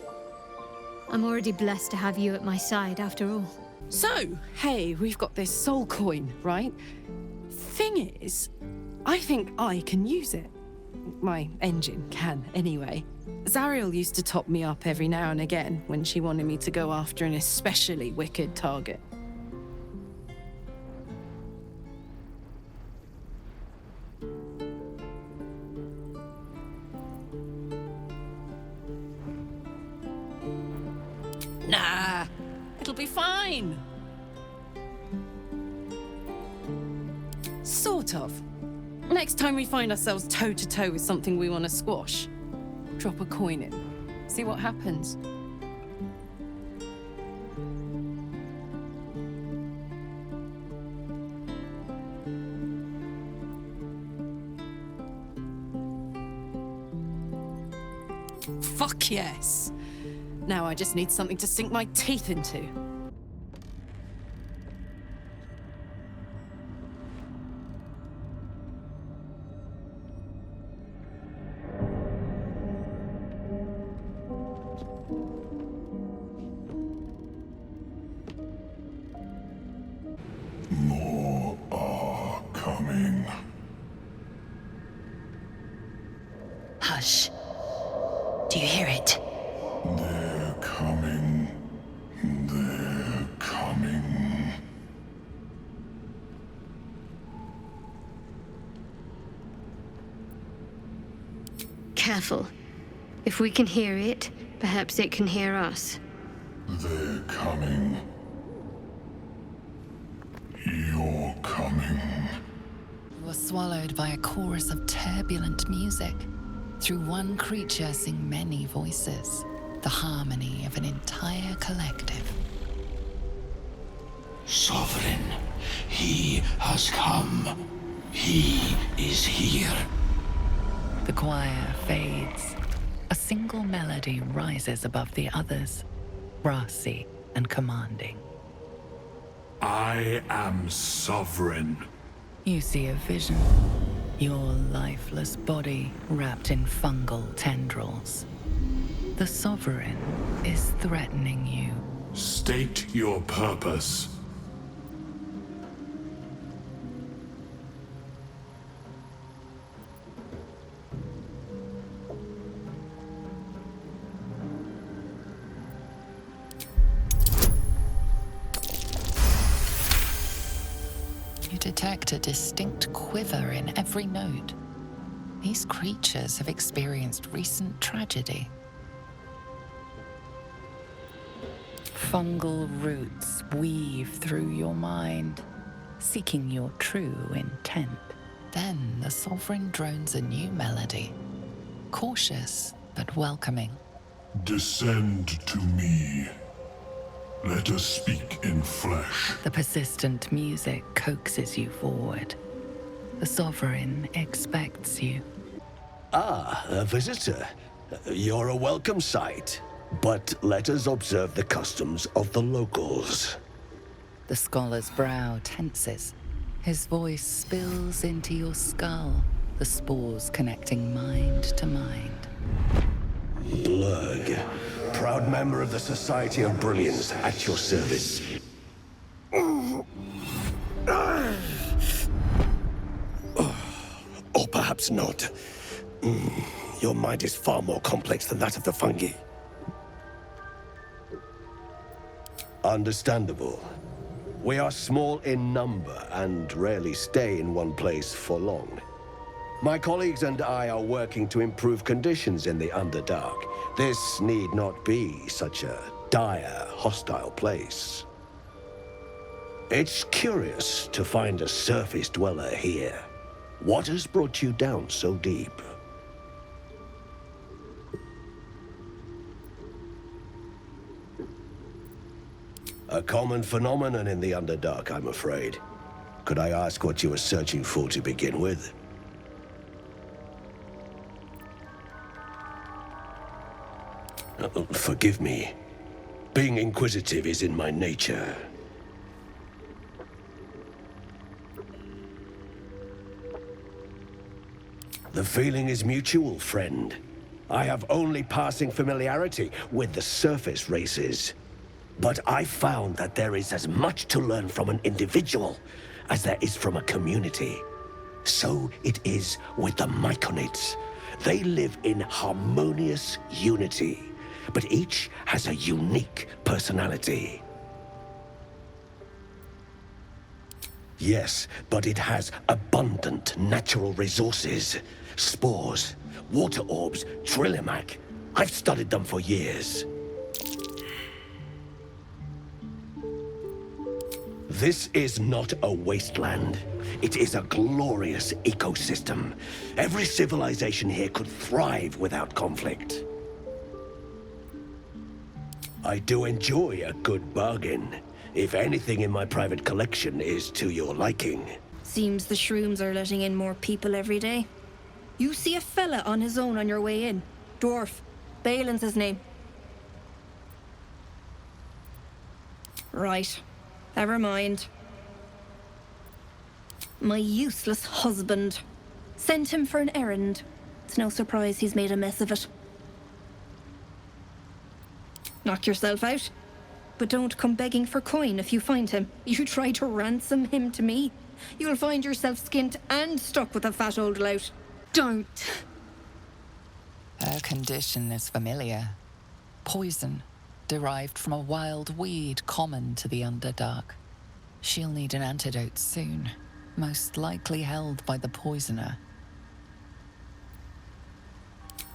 I'm already blessed to have you at my side, after all. So, hey, we've got this soul coin, right? Thing is, I think I can use it. My engine can, anyway. Zariel used to top me up every now and again when she wanted me to go after an especially wicked target. Nah, it'll be fine. Sort of. Next time we find ourselves toe-to-toe with something we want to squash, drop a coin in. See what happens. Fuck yes. Now I just need something to sink my teeth into. More are coming. Hush. Do you hear it? They're coming. They're coming. Careful. If we can hear it, perhaps it can hear us. They're coming. You're coming. You are swallowed by a chorus of turbulent music. Through one creature sing many voices, the harmony of an entire collective. Sovereign, he has come. He is here. The choir fades. A single melody rises above the others, brassy and commanding. I am sovereign. You see a vision. Your lifeless body wrapped in fungal tendrils. The Sovereign is threatening you. State your purpose. You detect a distinct quiver in every note. These creatures have experienced recent tragedy. Fungal roots weave through your mind, seeking your true intent. Then the Sovereign drones a new melody, cautious but welcoming. Descend to me. Let us speak in flesh. The persistent music coaxes you forward. The Sovereign expects you. Ah, a visitor. You're a welcome sight. But let us observe the customs of the locals. The scholar's brow tenses. His voice spills into your skull, the spores connecting mind to mind. Blurg, proud member of the Society of Brilliance, at your service. Or perhaps not. Your mind is far more complex than that of the fungi. Understandable. We are small in number and rarely stay in one place for long. My colleagues and I are working to improve conditions in the Underdark. This need not be such a dire, hostile place. It's curious to find a surface dweller here. What has brought you down so deep? A common phenomenon in the Underdark, I'm afraid. Could I ask what you were searching for to begin with? Forgive me. Being inquisitive is in my nature. The feeling is mutual, friend. I have only passing familiarity with the surface races. But I found that there is as much to learn from an individual as there is from a community. So it is with the Myconids. They live in harmonious unity, but each has a unique personality. Yes, but it has abundant natural resources. Spores, water orbs, Trillimac. I've studied them for years. This is not a wasteland. It is a glorious ecosystem. Every civilization here could thrive without conflict. I do enjoy a good bargain. If anything in my private collection is to your liking. Seems the shrooms are letting in more people every day. You see a fella on his own on your way in. Dwarf. Balin's his name. Right. Never mind. My useless husband. Sent him for an errand. It's no surprise he's made a mess of it. Knock yourself out. But don't come begging for coin if you find him. You try to ransom him to me, you'll find yourself skint and stuck with a fat old lout. Don't. Her condition is familiar. Poison, derived from a wild weed common to the Underdark. She'll need an antidote soon, most likely held by the poisoner.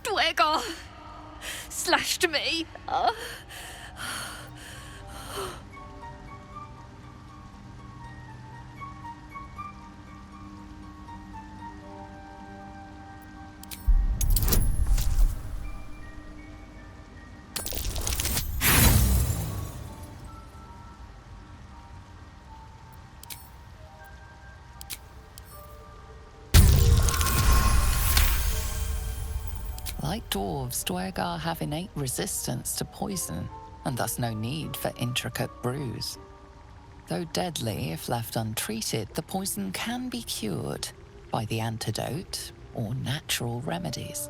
Dwegor slashed me. Like dwarves, Dwergar have innate resistance to poison, and thus no need for intricate brews. Though deadly if left untreated, the poison can be cured by the antidote or natural remedies.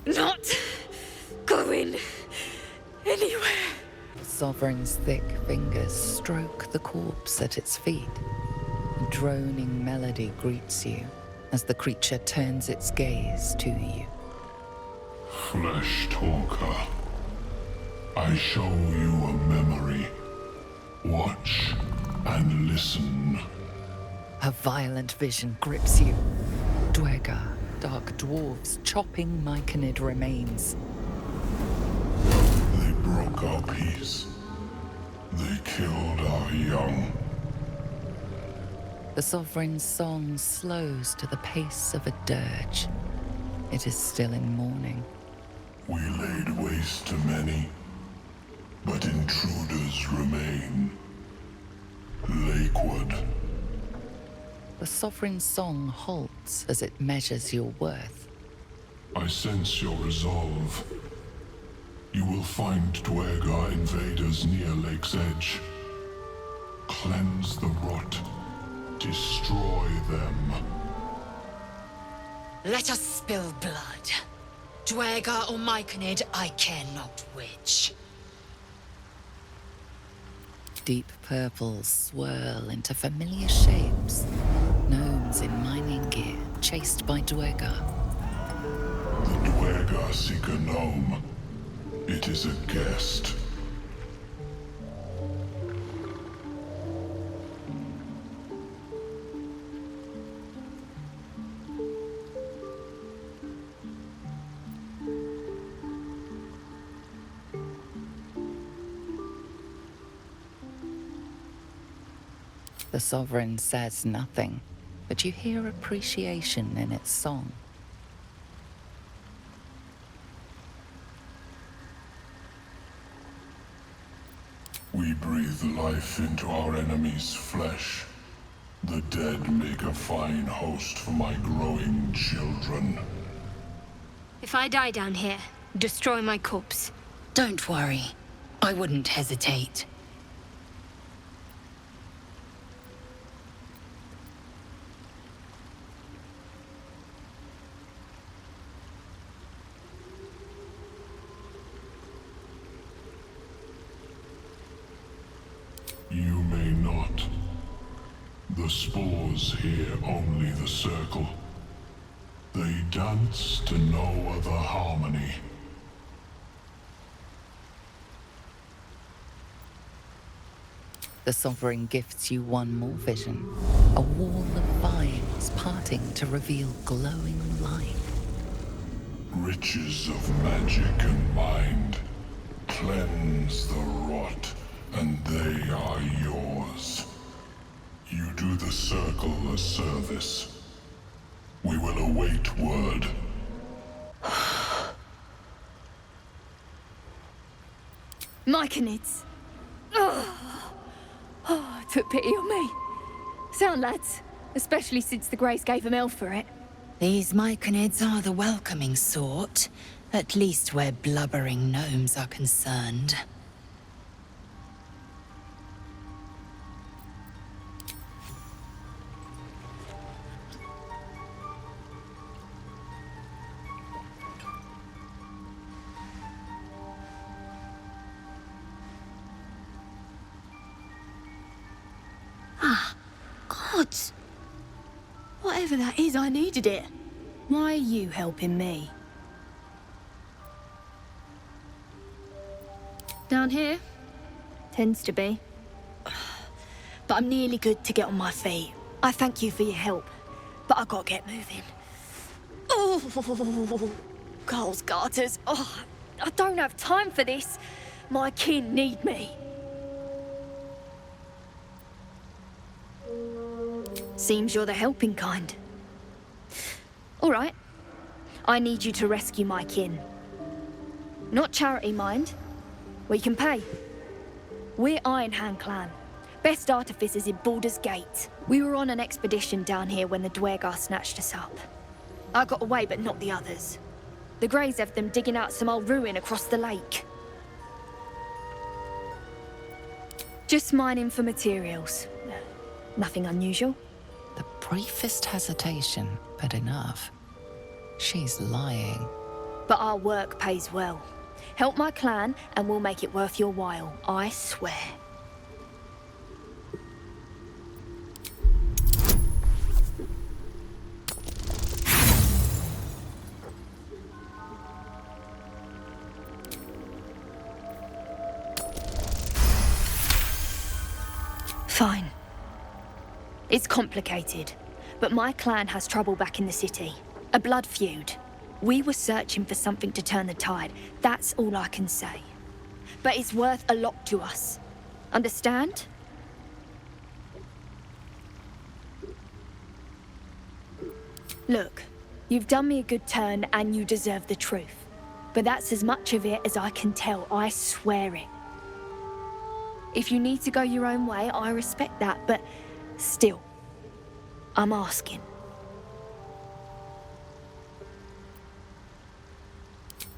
Not going anywhere. The Sovereign's thick fingers stroke the corpse at its feet. A droning melody greets you as the creature turns its gaze to you. Flesh talker, I show you a memory. Watch and listen. A violent vision grips you. Dwergar, dark dwarves chopping Myconid remains. They broke our peace. They killed our young. The Sovereign's song slows to the pace of a dirge. It is still in mourning. We laid waste to many, but intruders remain. Lakewood. The Sovereign's song halts as it measures your worth. I sense your resolve. You will find Dwergar invaders near Lake's edge. Cleanse the rot. Destroy them. Let us spill blood. Dwergar or Myconid, I care not which. Deep purples swirl into familiar shapes. Gnomes in mining gear, chased by Dwergar. beggar seek a gnome. It is a guest. The Sovereign says nothing, but you hear appreciation in its song. We breathe life into our enemy's flesh. The dead make a fine host for my growing children. If I die down here, destroy my corpse. Don't worry. I wouldn't hesitate. You may not. The spores hear only the circle. They dance to no other harmony. The Sovereign gifts you one more vision. A wall of vines parting to reveal glowing light. Riches of magic and mind. Cleanse the rot, and they are yours. You do the circle a service. We will await word. Myconids. Oh, took pity on me. Sound lads, especially since the Greys gave him hell for it. These myconids are the welcoming sort, at least where blubbering gnomes are concerned. Ah, gods. Whatever that is, I needed it. Why are you helping me? Down here? Tends to be. But I'm nearly good to get on my feet. I thank you for your help, but I gotta get moving. Oh, Carl's garters. Oh, I don't have time for this. My kin need me. Seems you're the helping kind. All right. I need you to rescue my kin. Not charity, mind. We can pay. We're Iron Hand Clan. Best artificers in Baldur's Gate. We were on an expedition down here when the Dwergar snatched us up. I got away, but not the others. The Greys have them digging out some old ruin across the lake. Just mining for materials. Nothing unusual. The briefest hesitation, but enough. She's lying. But our work pays well. Help my clan, and we'll make it worth your while. I swear. Fine. It's complicated, but my clan has trouble back in the city. A blood feud. We were searching for something to turn the tide. That's all I can say. But it's worth a lot to us. Understand? Look, you've done me a good turn and you deserve the truth. But that's as much of it as I can tell, I swear it. If you need to go your own way, I respect that, but still, I'm asking.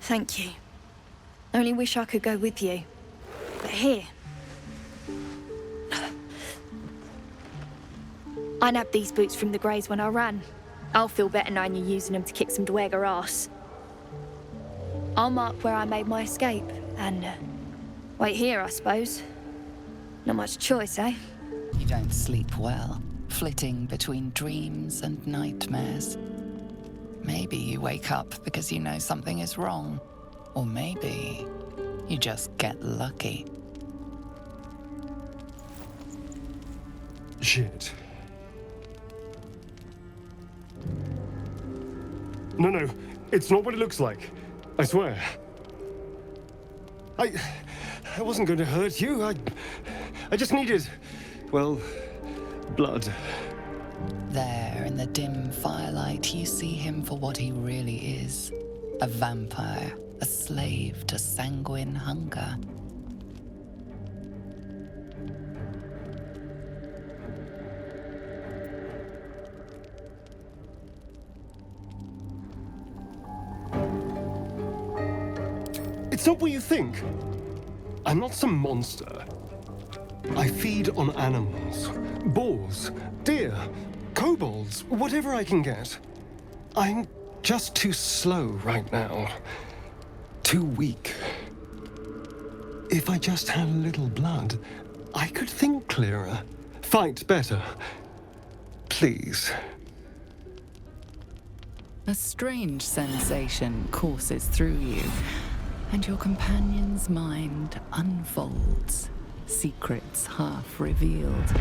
Thank you. Only wish I could go with you. But here. I nabbed these boots from the Greys when I ran. I'll feel better knowing you're using them to kick some Dwergar ass. I'll mark where I made my escape, and wait here, I suppose. Not much choice, eh? You don't sleep well, flitting between dreams and nightmares. Maybe you wake up because you know something is wrong. Or maybe you just get lucky. Shit. No, it's not what it looks like. I swear. I wasn't going to hurt you. I just needed, well, blood. There, in the dim firelight, you see him for what he really is. A vampire, a slave to sanguine hunger. It's not what you think. I'm not some monster. I feed on animals. Boars, deer, kobolds, whatever I can get. I'm just too slow right now. Too weak. If I just had a little blood, I could think clearer, fight better. Please. A strange sensation courses through you, and your companion's mind unfolds, secrets half revealed.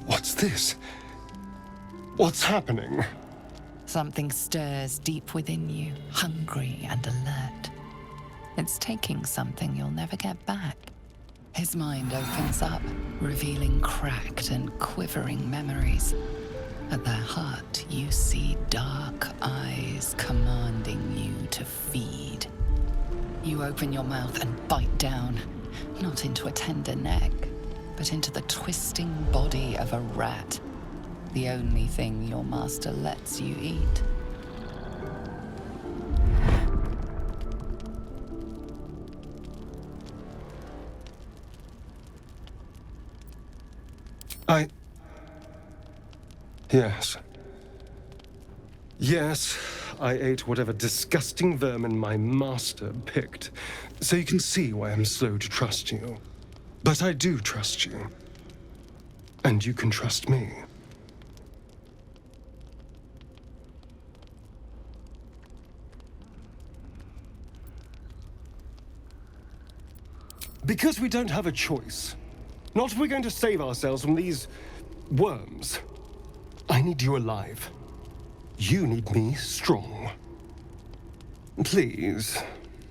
What's this? What's happening? Something stirs deep within you, hungry and alert. It's taking something you'll never get back. His mind opens up, revealing cracked and quivering memories. At their heart, you see dark eyes commanding you to feed. You open your mouth and bite down, not into a tender neck, but into the twisting body of a rat, the only thing your master lets you eat. Yes, I ate whatever disgusting vermin my master picked, so you can see why I'm slow to trust you. But I do trust you. And you can trust me. Because we don't have a choice. Not if we're going to save ourselves from these worms. I need you alive. You need me strong. Please,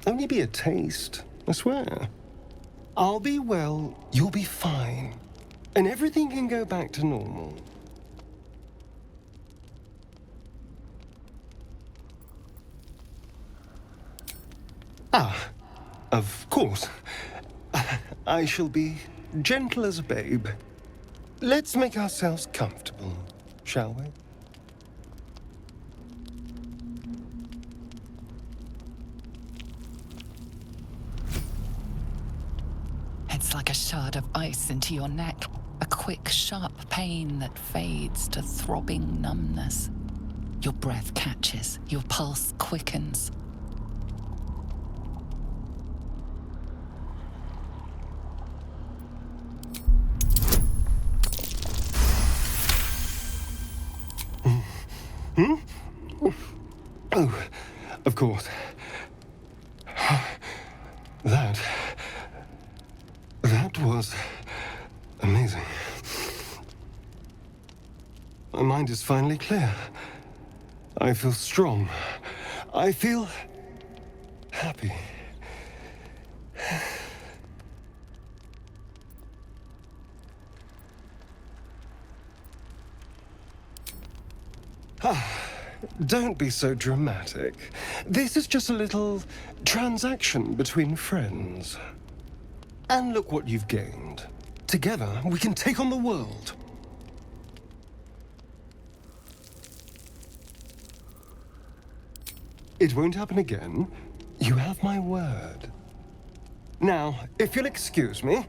only be a taste, I swear. I'll be well, you'll be fine. And everything can go back to normal. Of course. I shall be gentle as a babe. Let's make ourselves comfortable, shall we? It's like a shard of ice into your neck, a quick, sharp pain that fades to throbbing numbness. Your breath catches, your pulse quickens. Oh, of course. That was amazing. My mind is finally clear. I feel strong. I feel happy. Don't be so dramatic. This is just a little transaction between friends. And look what you've gained. Together, we can take on the world. It won't happen again. You have my word. Now, if you'll excuse me,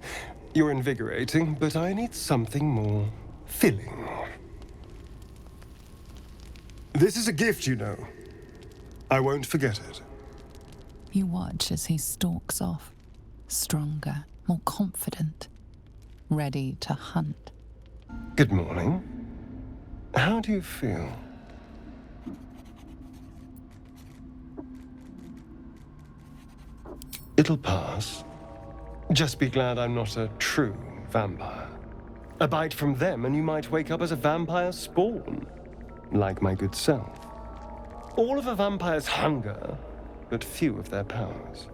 you're invigorating, but I need something more filling. This is a gift, you know. I won't forget it. You watch as he stalks off, stronger, more confident, ready to hunt. Good morning. How do you feel? It'll pass. Just be glad I'm not a true vampire. A bite from them and you might wake up as a vampire spawn, like my good self. All of a vampire's hunger, but few of their powers.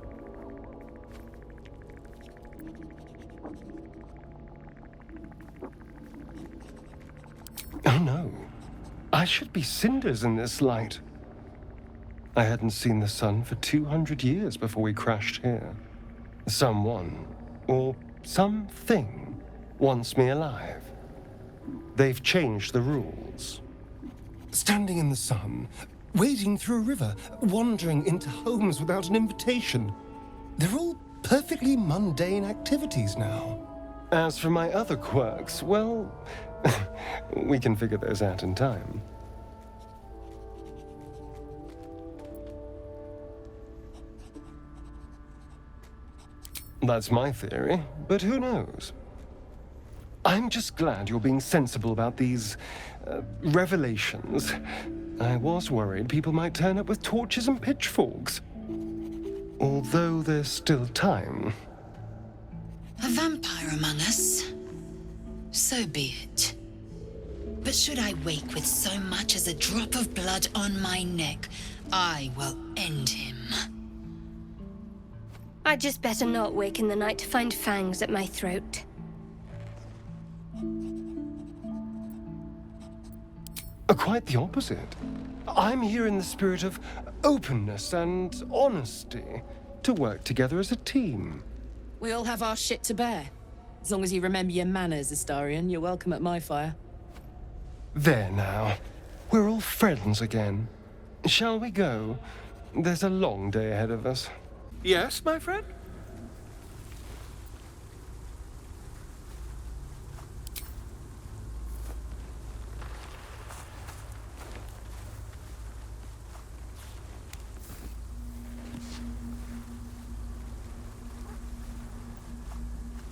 Oh no, I should be cinders in this light. I hadn't seen the sun for 200 years before we crashed here. Someone, or something, wants me alive. They've changed the rules. Standing in the sun, wading through a river, wandering into homes without an invitation. They're all perfectly mundane activities now. As for my other quirks, well, we can figure those out in time. That's my theory, but who knows? I'm just glad you're being sensible about these revelations. I was worried people might turn up with torches and pitchforks. Although there's still time. A vampire among us? So be it. But should I wake with so much as a drop of blood on my neck, I will end him. I'd just better not wake in the night to find fangs at my throat. Quite the opposite. I'm here in the spirit of openness and honesty to work together as a team. We all have our shit to bear. As long as you remember your manners, Astarion, you're welcome at my fire. There now. We're all friends again. Shall we go? There's a long day ahead of us. Yes, my friend?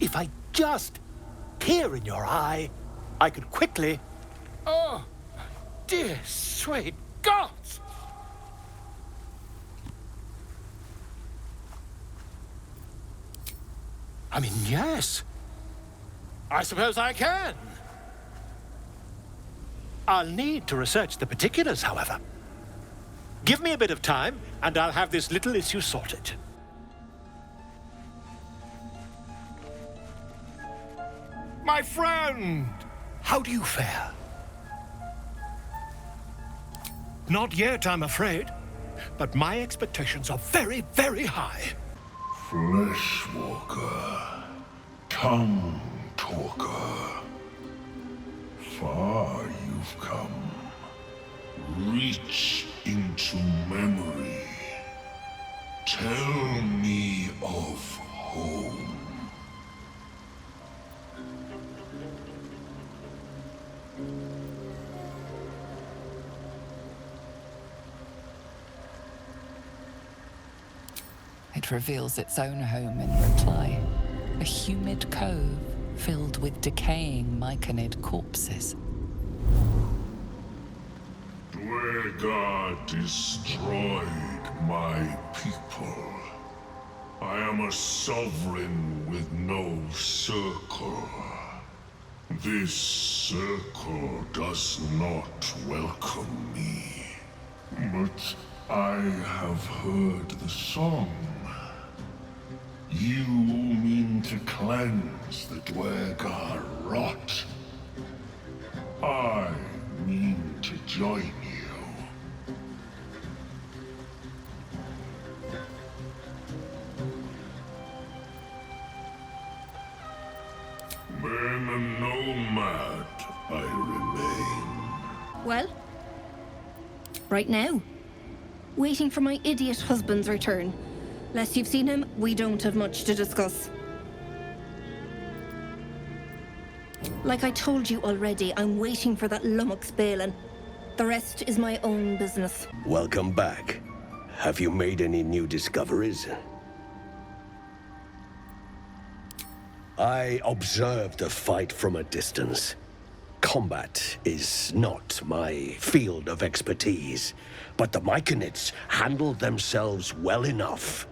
If I just peer in your eye, I could quickly... Oh, dear sweet gods! I mean, yes. I suppose I can. I'll need to research the particulars, however. Give me a bit of time, and I'll have this little issue sorted. My friend! How do you fare? Not yet, I'm afraid. But my expectations are very, very high. Fleshwalker, tongue talker, far you've come. Reach into memory. Tell me of home. It reveals its own home in reply. A humid cove filled with decaying myconid corpses. Dwegar destroyed my people. I am a sovereign with no circle. This circle does not welcome me. But I have heard the song. You mean to cleanse the Dwegar rot. I mean to join you. Man a nomad, I remain. Well? Right now. Waiting for my idiot husband's return. Lest you've seen him, we don't have much to discuss. Like I told you already, I'm waiting for that lummox Balin. The rest is my own business. Welcome back. have you made any new discoveries? I observed the fight from a distance. Combat is not my field of expertise, but the Myconids handled themselves well enough.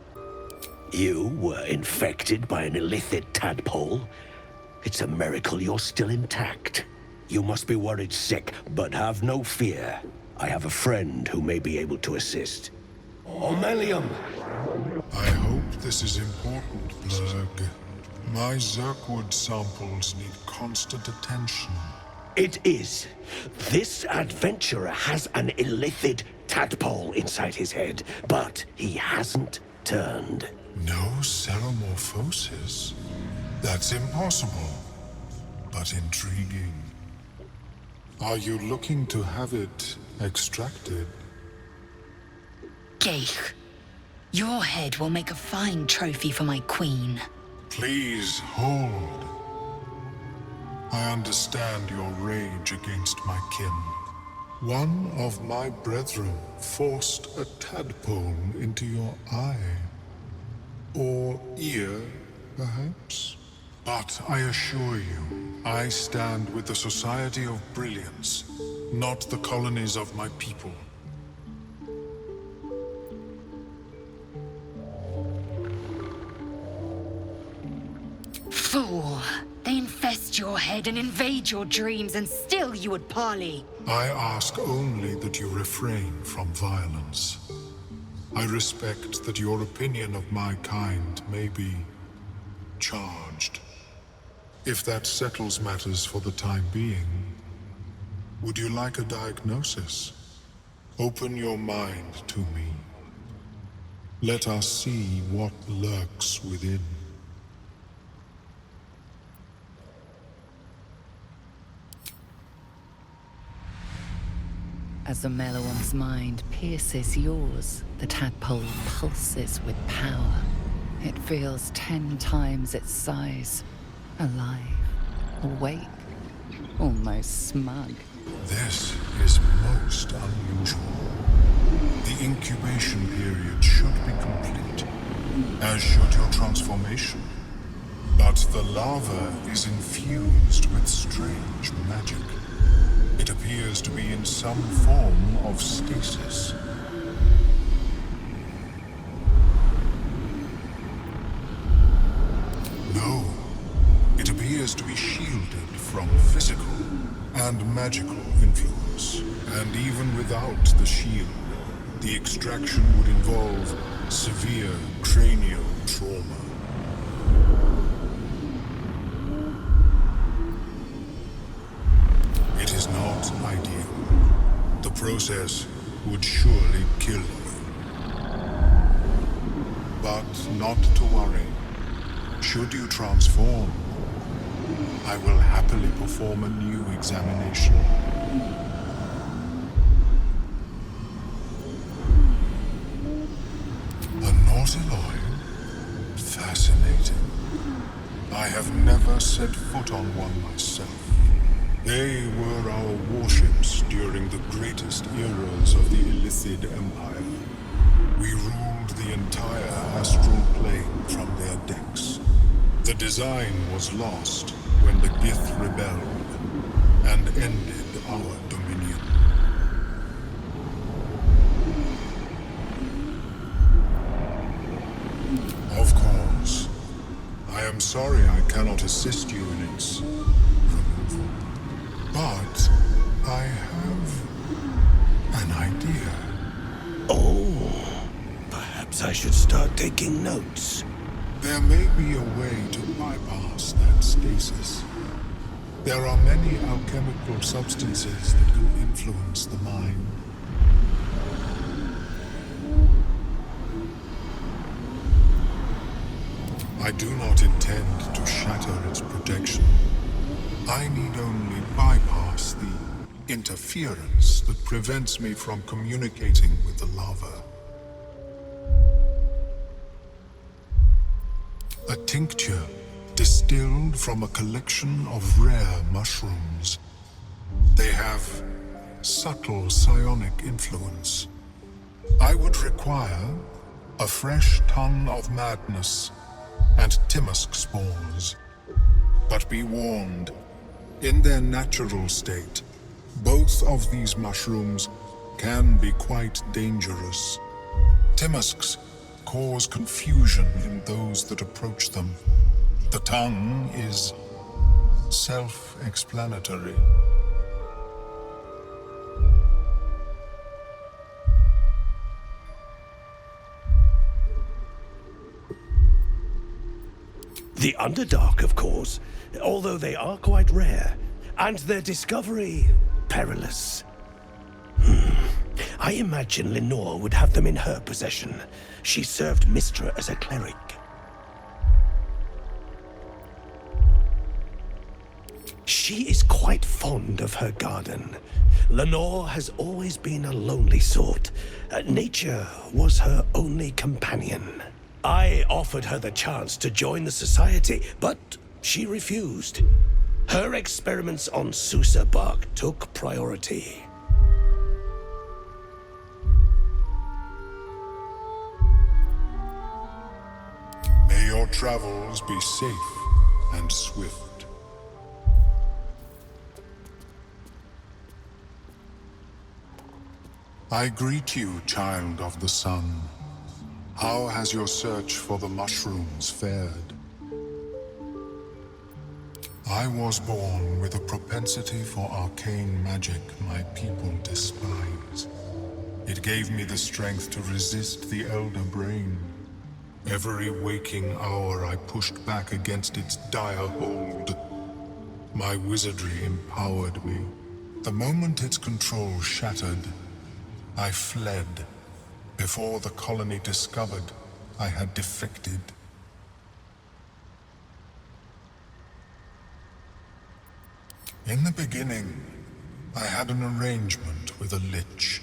You were infected by an illithid tadpole. It's a miracle you're still intact. You must be worried sick, but have no fear. I have a friend who may be able to assist. Omelium! I hope this is important, Blurg. My Zerkwood samples need constant attention. It is. This adventurer has an illithid tadpole inside his head, but he hasn't turned. No seromorphosis? That's impossible, but intriguing. Are you looking to have it extracted? Geich, your head will make a fine trophy for my queen. Please hold. I understand your rage against my kin. One of my brethren forced a tadpole into your eye. Or ear, perhaps? But I assure you, I stand with the Society of Brilliance, not the colonies of my people. Fool! They infest your head and invade your dreams, and still you would parley. I ask only that you refrain from violence. I respect that your opinion of my kind may be charged. If that settles matters for the time being, would you like a diagnosis? Open your mind to me. Let us see what lurks within. As the Meloam's mind pierces yours, the tadpole pulses with power. It feels 10 times its size. Alive, awake, almost smug. This is most unusual. The incubation period should be complete, as should your transformation. But the larva is infused with strange magic. It appears to be in some form of stasis. No, it appears to be shielded from physical and magical influence. And even without the shield, the extraction would involve severe cranial trauma. It is not ideal. The process would surely kill you. But not to worry. Should you transform, I will happily perform a new examination. A nautiloid? Fascinating. I have never set foot on one myself. They were our warships during the greatest eras of the Illithid Empire. We ruled the entire astral plane from their decks. The design was lost when the Gith rebelled and ended our dominion. Of course, I am sorry I cannot assist you in its removal. But I have an idea. Oh, perhaps I should start taking notes. There may be a way to bypass that stasis. There are many alchemical substances that can influence the mind. I do not intend to shatter its protection. I need only bypass the interference that prevents me from communicating with the larva. A tincture distilled from a collection of rare mushrooms. They have subtle psionic influence. I would require a fresh tongue of madness and Timusk spores. But be warned, in their natural state, both of these mushrooms can be quite dangerous. Timusks cause confusion in those that approach them. The tongue is self-explanatory. The Underdark, of course, although they are quite rare, and their discovery perilous. I imagine Lenore would have them in her possession. She served Mystra as a cleric. She is quite fond of her garden. Lenore has always been a lonely sort. Nature was her only companion. I offered her the chance to join the society, but she refused. Her experiments on Susa bark took priority. May your travels be safe and swift. I greet you, child of the sun. How has your search for the mushrooms fared? I was born with a propensity for arcane magic my people despise. It gave me the strength to resist the Elder Brain. Every waking hour I pushed back against its dire hold. My wizardry empowered me. The moment its control shattered, I fled. Before the colony discovered I had defected. In the beginning, I had an arrangement with a lich.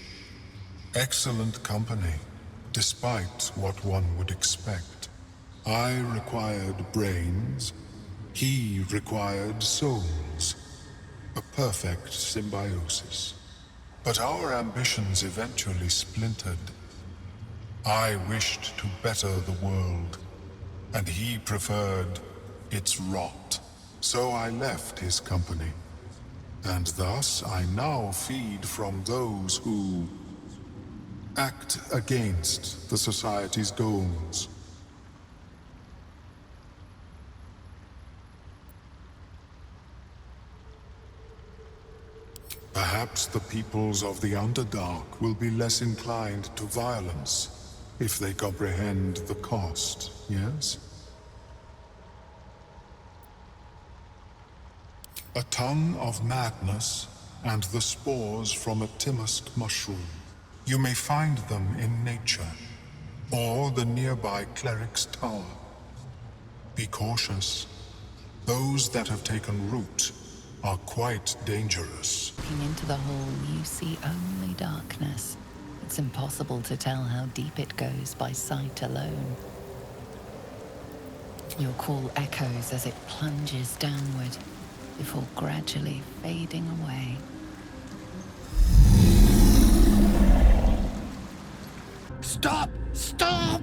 Excellent company, despite what one would expect. I required brains, he required souls. A perfect symbiosis. But our ambitions eventually splintered. I wished to better the world, and he preferred its rot. So I left his company, and thus I now feed from those who act against the society's goals. Perhaps the peoples of the Underdark will be less inclined to violence if they comprehend the cost, yes? A tongue of madness and the spores from a Timusk mushroom. You may find them in nature, or the nearby cleric's tower. Be cautious. Those that have taken root are quite dangerous. Looking into the hole, you see only darkness. It's impossible to tell how deep it goes by sight alone. Your call echoes as it plunges downward, before gradually fading away. Stop! Stop!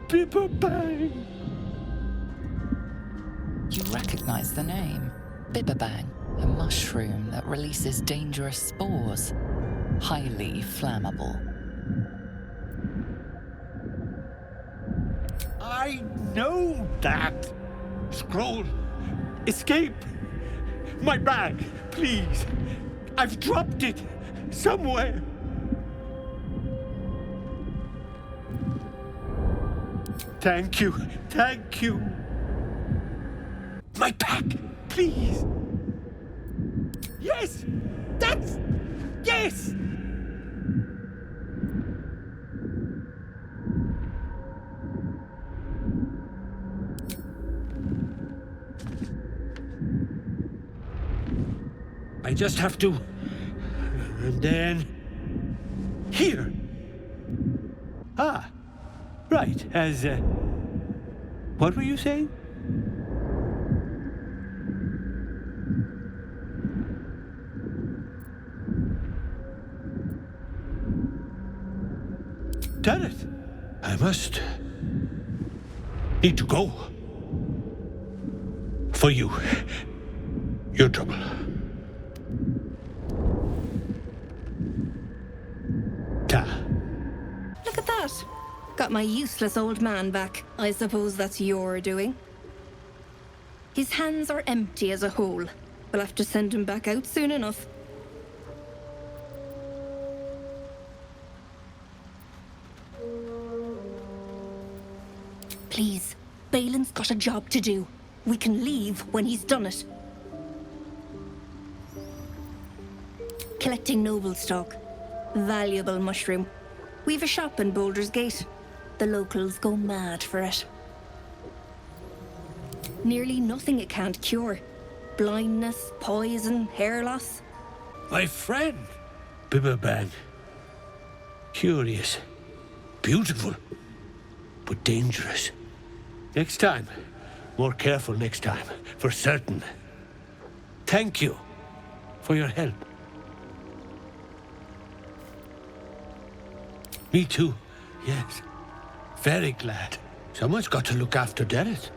Bibberbang! You recognize the name. Bibberbang, a mushroom that releases dangerous spores. Highly flammable. I know that! Scroll! Escape! My bag, please! I've dropped it somewhere! Thank you, thank you! My pack, please! Yes! That's... yes! I just have to... and then... here! Ah, right, as... what were you saying? Dareth, I must need to go. For you. Your trouble. Ta. Look at that. Got my useless old man back. I suppose that's your doing. His hands are empty as a whole. We'll have to send him back out soon enough. Please, Balin's got a job to do. We can leave when he's done it. Collecting noble stock. Valuable mushroom. We've a shop in Baldur's Gate. The locals go mad for it. Nearly nothing it can't cure. Blindness, poison, hair loss. My friend, Bibberban. Curious. Beautiful. But dangerous. Next time. More careful next time. For certain. Thank you for your help. Me too. Yes. Very glad. Someone's got to look after Dareth.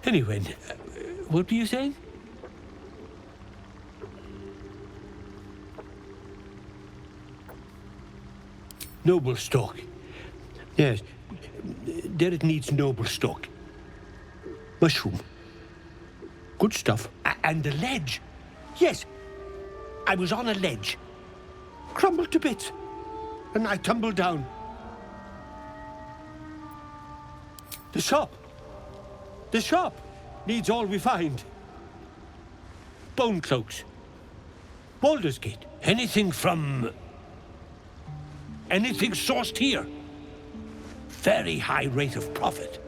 Anyway, what were you saying? Noble stock. Yes. Dareth needs noble stock. Mushroom. Good stuff. And the ledge. Yes. I was on a ledge. Crumbled to bits. And I tumbled down. The shop. The shop needs all we find. Bone cloaks. Baldur's Gate. Anything sourced here. Very high rate of profit.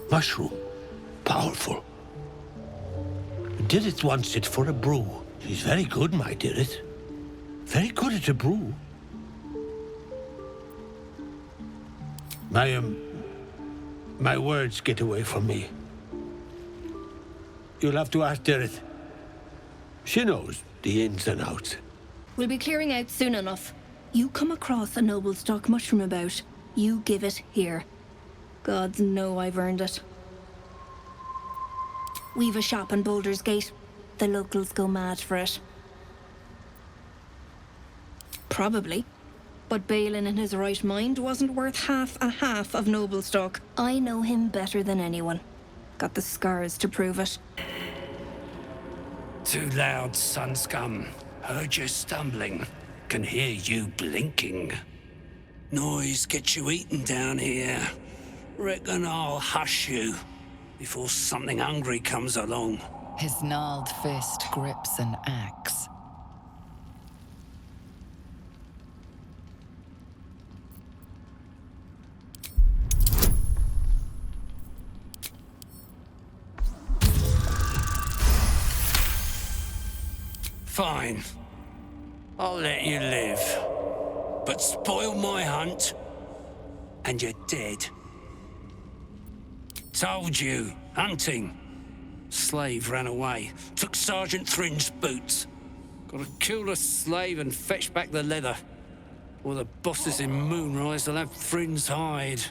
Mushroom. Powerful. Dirith wants it for a brew. She's very good, my Dirith. Very good at a brew. My words get away from me. You'll have to ask Dirith. She knows the ins and outs. We'll be clearing out soon enough. You come across a noble stock mushroom about, you give it here. Gods know I've earned it. We've a shop in Baldur's Gate. The locals go mad for it. Probably. But Balin in his right mind wasn't worth half of noble stock. I know him better than anyone. Got the scars to prove it. Too loud, sun scum. Heard you stumbling. Can hear you blinking. Noise gets you eaten down here. Reckon I'll hush you before something hungry comes along. His gnarled fist grips an axe. Fine. I'll let you live. But spoil my hunt, and you're dead. Told you, hunting. Slave ran away, took Sergeant Thrin's boots. Gotta kill the slave and fetch back the leather. Or the bosses in Moonrise will have Thrin's hide.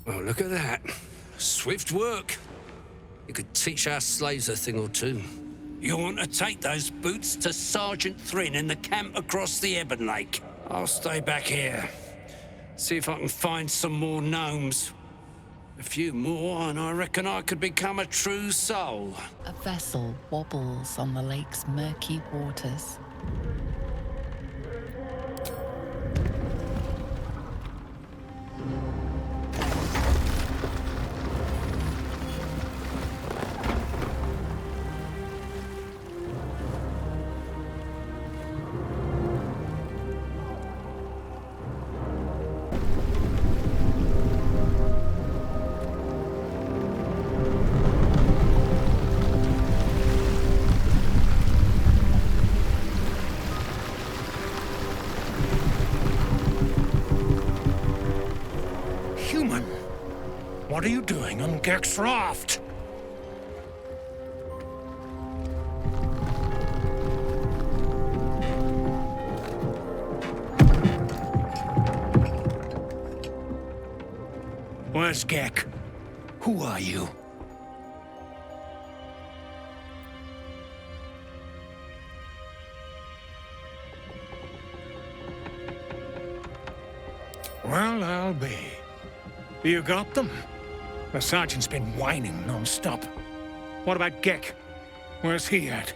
Well, look at that. Swift work. You could teach our slaves a thing or two. You want to take those boots to Sergeant Thrin in the camp across the Ebon Lake. I'll stay back here. See if I can find some more gnomes. A few more, and I reckon I could become a true soul. A vessel wobbles on the lake's murky waters. What are you doing on Gek's raft? Where's Gek? Who are you? Well, I'll be. You got them? The sergeant's been whining non-stop. What about Gek? Where's he at?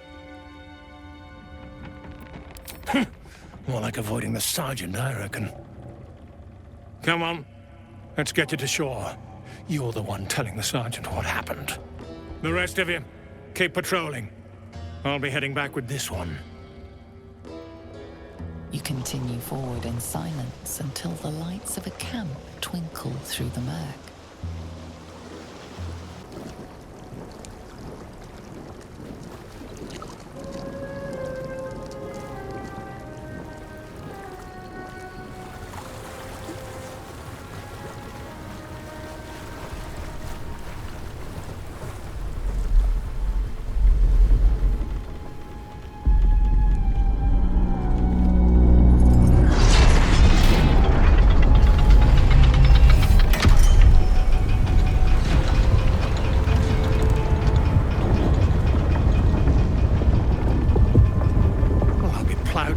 More like avoiding the sergeant, I reckon. Come on, let's get you to shore. You're the one telling the sergeant what happened. The rest of you, keep patrolling. I'll be heading back with this one. You continue forward in silence until the lights of a camp twinkle through the murk.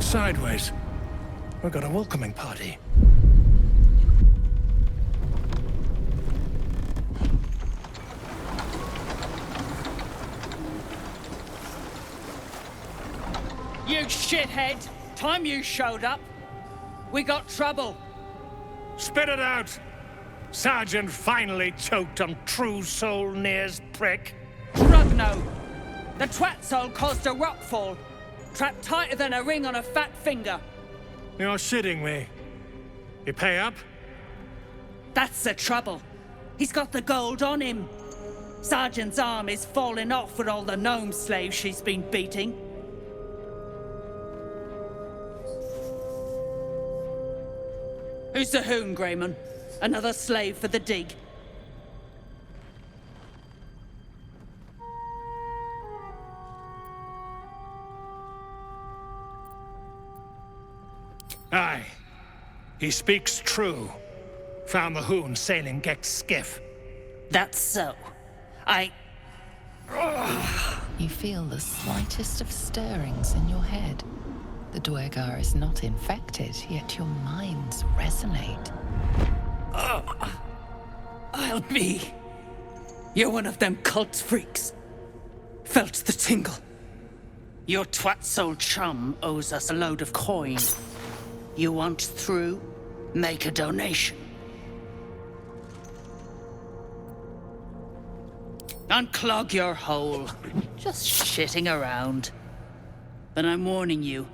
Sideways. We've got a welcoming party. You shithead! Time you showed up, we got trouble. Spit it out! Sergeant finally choked on True Soul Near's prick. Drugno! The twat soul caused a rockfall. Trapped tighter than a ring on a fat finger. You're shitting me. You pay up? That's the trouble. He's got the gold on him. Sergeant's arm is falling off with all the gnome slaves she's been beating. Who's the hoon, Greyman? Another slave for the dig. Aye. He speaks true. Found the hoon sailing Gek's skiff. That's so. You feel the slightest of stirrings in your head. The Dwergar is not infected, yet your minds resonate. I'll be. You're one of them cult freaks. Felt the tingle. Your twat soul chum owes us a load of coin. You want through? Make a donation. Unclog your hole. Just shitting around. But I'm warning you.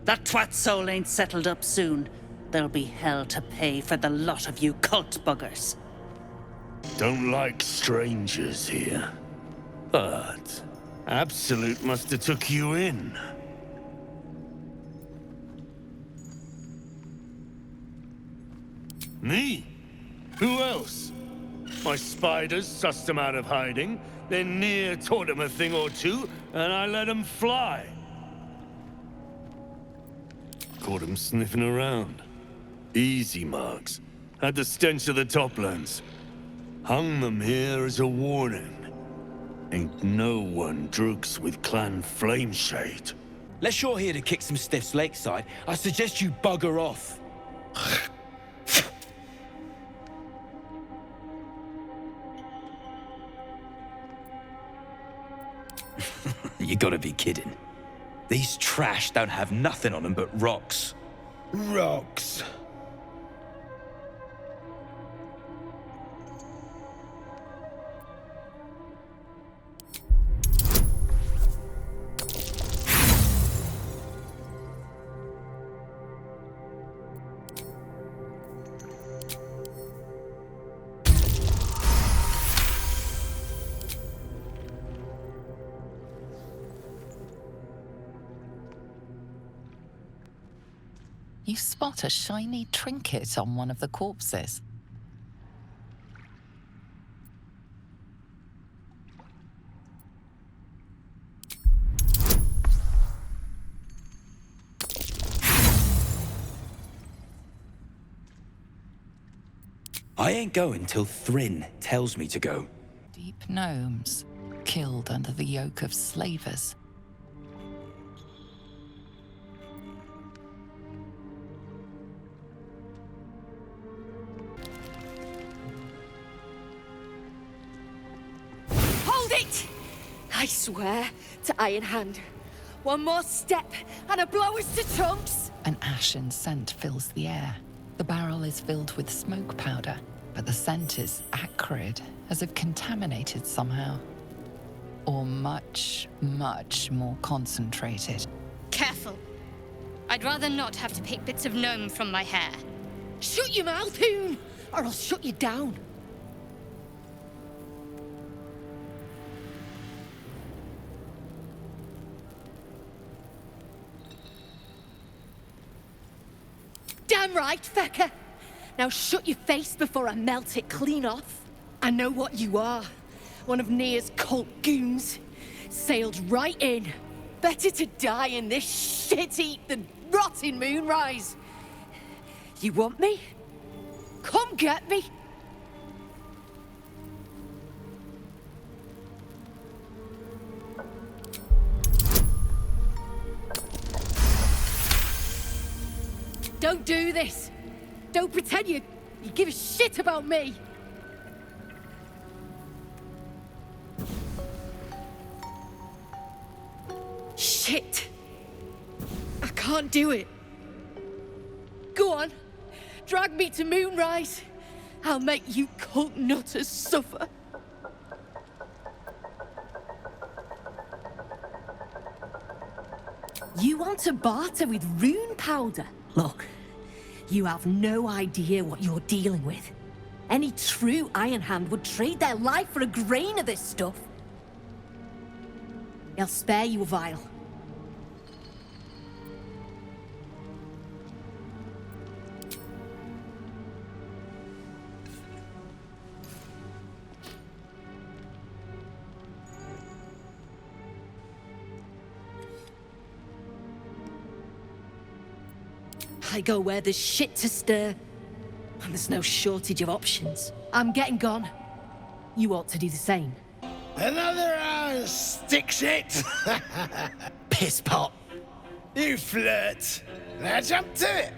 That twat soul ain't settled up soon. There'll be hell to pay for the lot of you cult buggers. Don't like strangers here. But Absolute must have took you in. Me? Who else? My spiders sussed them out of hiding, then Near taught them a thing or two, and I let them fly. Caught them sniffing around. Easy marks. Had the stench of the Toplands. Hung them here as a warning. Ain't no one drugs with Clan Flameshade. Unless you're here to kick some stiffs lakeside, I suggest you bugger off. You gotta be kidding. These trash don't have nothing on them but rocks. Rocks. You spot a shiny trinket on one of the corpses. I ain't going till Thryn tells me to go. Deep gnomes, killed under the yoke of slavers. Hold it! I swear to Iron Hand. One more step, and a blow us to chunks! An ashen scent fills the air. The barrel is filled with smoke powder, but the scent is acrid, as if contaminated somehow. Or much, much more concentrated. Careful. I'd rather not have to pick bits of gnome from my hair. Shut your mouth, Hoon, or I'll shut you down. Damn right, Fecker. Now shut your face before I melt it clean off. I know what you are. One of Near's cult goons. Sailed right in. Better to die in this shit heap than rot in Moonrise. You want me? Come get me. Don't do this. Don't pretend you give a shit about me. Shit. I can't do it. Go on. Drag me to Moonrise. I'll make you cult nutters suffer. You want to barter with rune powder? Look, you have no idea what you're dealing with. Any true Iron Hand would trade their life for a grain of this stuff. I'll spare you a vial. I go where there's shit to stir, and there's no shortage of options. I'm getting gone. You ought to do the same. Another hour stick shit? Piss pot. You flirt. Now jump to it.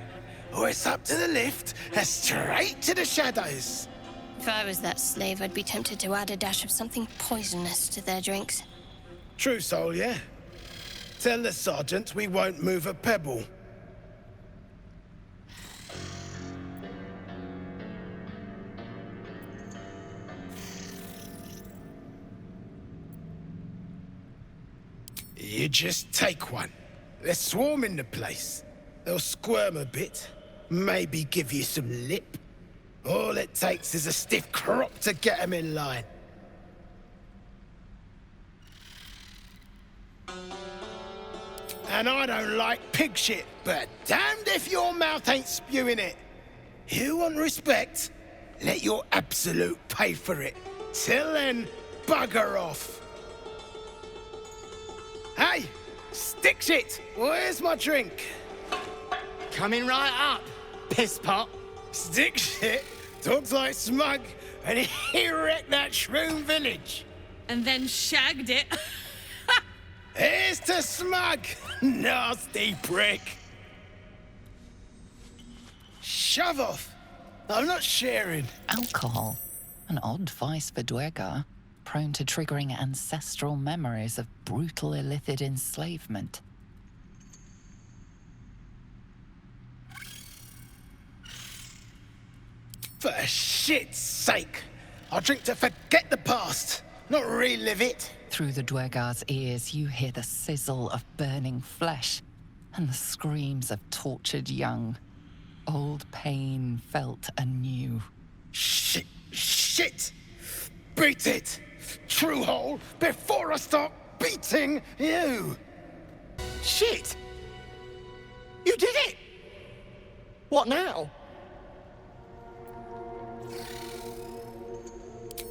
Or it's up to the lift and straight to the shadows. If I was that slave, I'd be tempted to add a dash of something poisonous to their drinks. True soul, yeah? Tell the sergeant we won't move a pebble. You just take one. They're swarming the place. They'll squirm a bit, maybe give you some lip. All it takes is a stiff crop to get them in line. And I don't like pig shit, but damned if your mouth ain't spewing it. You want respect? Let your absolute pay for it. Till then, bugger off. Hey, stick shit! Where's my drink? Coming right up, piss pot. Stick shit talks like Smug, and he wrecked that shroom village. And then shagged it. Here's to Smug, nasty prick. Shove off. I'm not sharing. Alcohol, an odd vice for Dwergar, prone to triggering ancestral memories of brutal illicit enslavement. For shit's sake, I'll drink to forget the past, not relive it. Through the Dwergar's ears, you hear the sizzle of burning flesh and the screams of tortured young. Old pain felt anew. Shit! Beat it! True hole, before I start beating you! Shit! You did it! What now?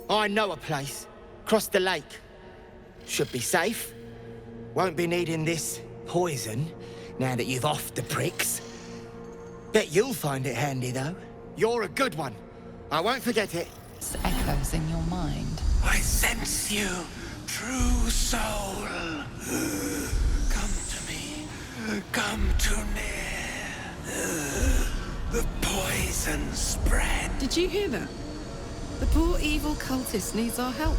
I know a place. Across the lake. Should be safe. Won't be needing this poison now that you've offed the pricks. Bet you'll find it handy, though. You're a good one. I won't forget it. Echoes in your mind. I sense you, true soul. Come to me. Come too near. The poison spread. Did you hear that? The poor evil cultist needs our help.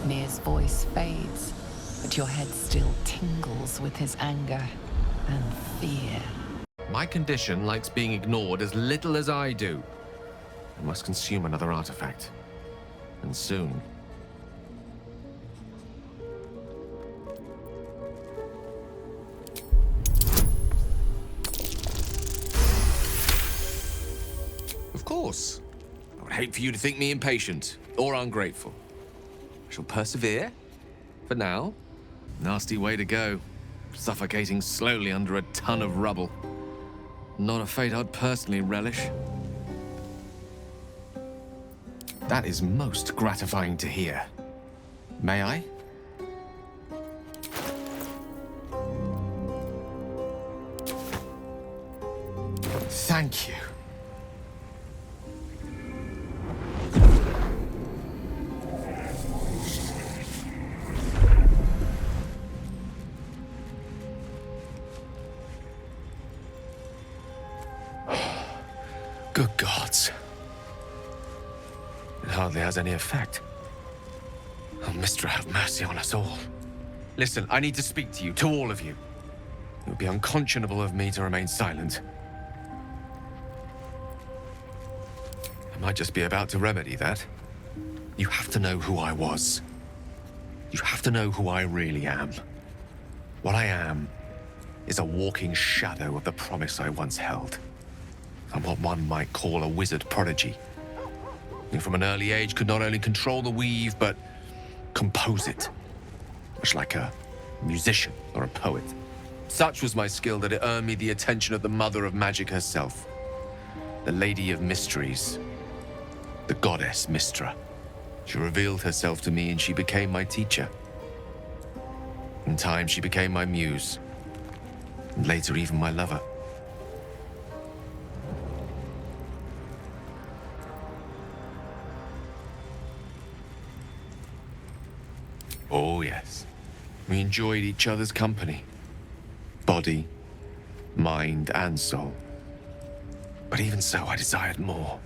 Mir's voice fades, but your head still tingles with his anger and fear. My condition likes being ignored as little as I do. I must consume another artifact. And soon. Of course. I would hate for you to think me impatient or ungrateful. I shall persevere. For now. Nasty way to go. Suffocating slowly under a ton of rubble. Not a fate I'd personally relish. That is most gratifying to hear. May I? Thank you. Good gods. It hardly has any effect. Oh, Mistra, have mercy on us all. Listen, I need to speak to you, to all of you. It would be unconscionable of me to remain silent. I might just be about to remedy that. You have to know who I was. You have to know who I really am. What I am is a walking shadow of the promise I once held. I'm what one might call a wizard prodigy. Who from an early age could not only control the weave, but compose it. Much like a musician or a poet. Such was my skill that it earned me the attention of the mother of magic herself. The Lady of Mysteries. The goddess Mistra. She revealed herself to me and she became my teacher. In time, she became my muse. And later, even my lover. Oh, yes. We enjoyed each other's company. Body, mind, and soul. But even so, I desired more.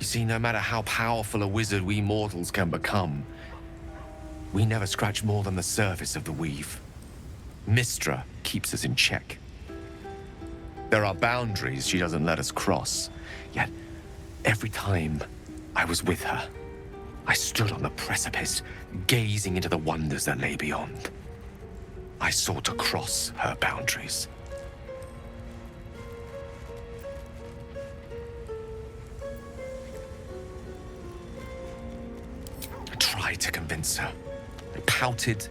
You see, no matter how powerful a wizard we mortals can become, we never scratch more than the surface of the weave. Mistra keeps us in check. There are boundaries she doesn't let us cross. Yet, every time I was with her, I stood on the precipice, gazing into the wonders that lay beyond. I sought to cross her boundaries. I tried to convince her. I pouted.